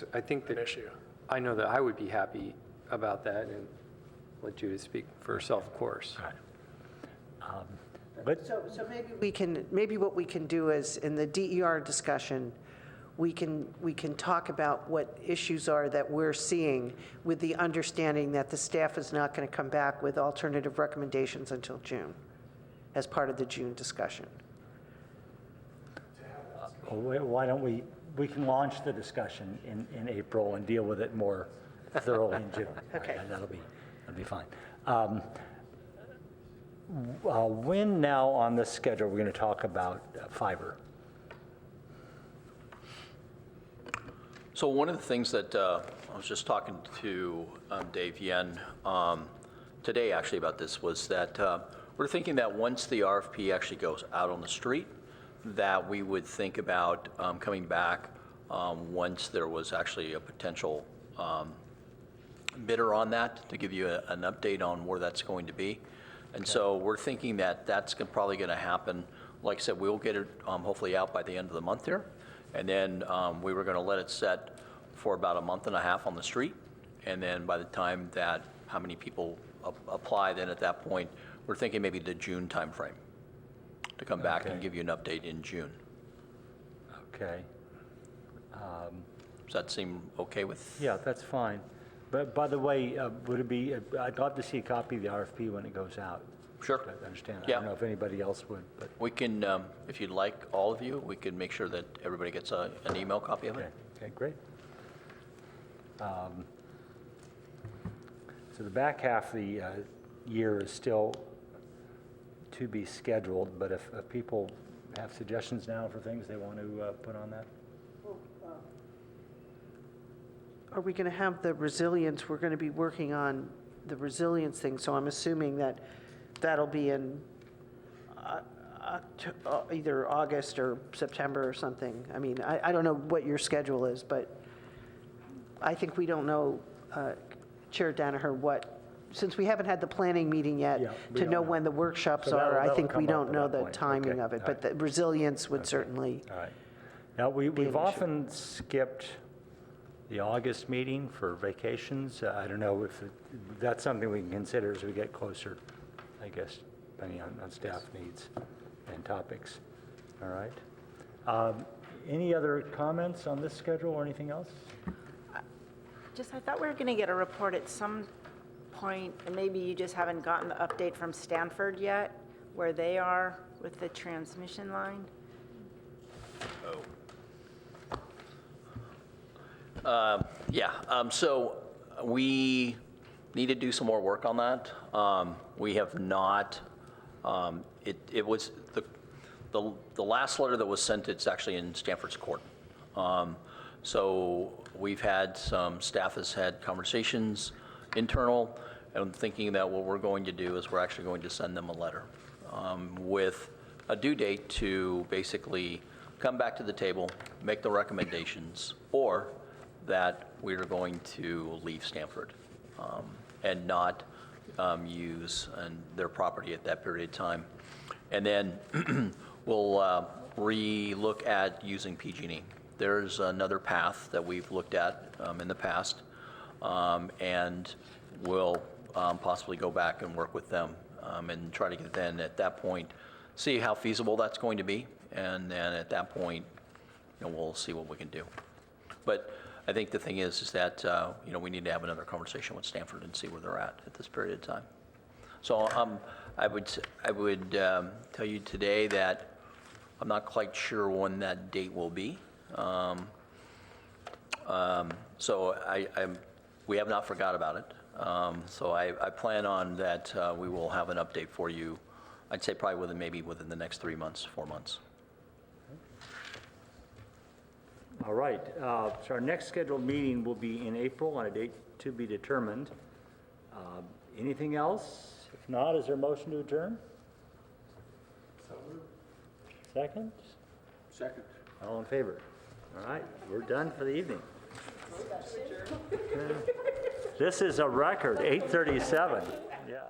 issue. I know that I would be happy about that, and let Judith speak for herself, of course. So maybe what we can do is, in the DER discussion, we can talk about what issues are that we're seeing, with the understanding that the staff is not going to come back with alternative recommendations until June, as part of the June discussion. Why don't we can launch the discussion in April and deal with it more thoroughly in June. Okay. That'll be fine. When now on this schedule, we're going to talk about fiber? So one of the things that I was just talking to Dave Yen today actually about this was that we're thinking that once the RFP actually goes out on the street, that we would think about coming back once there was actually a potential bidder on that, to give you an update on where that's going to be. And so we're thinking that that's probably going to happen. Like I said, we'll get it hopefully out by the end of the month here. And then we were going to let it set for about a month and a half on the street. And then by the time that how many people apply, then at that point, we're thinking maybe the June timeframe to come back and give you an update in June. Okay. Does that seem okay with? Yeah, that's fine. But by the way, would it be, I'd love to see a copy of the RFP when it goes out. Sure. I understand. Yeah. I don't know if anybody else would, but. We can, if you'd like, all of you, we can make sure that everybody gets an email copy of it. Okay, great. So the back half of the year is still to be scheduled, but if people have suggestions now for things they want to put on that? Are we going to have the resilience? We're going to be working on the resilience thing, so I'm assuming that that'll be in either August or September or something. I mean, I don't know what your schedule is, but I think we don't know, Chair Danaher, since we haven't had the planning meeting yet to know when the workshops So are, I that'll think we come up don't at know that the point. timing Okay. of it, All but the resilience would certainly. All right. Now, we've issue. often skipped the August meeting for vacations. I don't know if that's something we can consider as we get closer, I guess, depending on staff needs and topics. All right. Any other comments on this schedule or anything else? I thought we were going to get a report at some point, and maybe you just haven't gotten the update from Stanford yet, where they are with the transmission line? So we need to do some more work on that. We have not, it was, the last letter that was sent, it's actually in Stanford's court. So we've had some staff has had conversations internal, and I'm thinking that what we're going to do is we're actually going to send them a letter with a due date to basically come back to the table, make the recommendations, or that we are going to leave Stanford and not use their property at that period of time. And then we'll re-look at using PG&E there's another path that we've looked at in the past, and we'll possibly go back and work with them and try to get then at that point, see how feasible that's going to be, and then at that point, we'll see what we can do. But I think the thing is that, we need to have another conversation with Stanford and see where they're at this period of time. So I would tell you today that I'm not quite sure when that date will be. So we have not forgot about it. So I plan on that we will have an update for you, I'd say probably maybe within the next 3 months, 4 months. All right, so our next scheduled meeting will be in April on a date to be determined. Anything else? If not, is there a motion to adjourn? Second? Second. All in favor? All right, we're done for the evening. This is a record, 8:37. Yeah.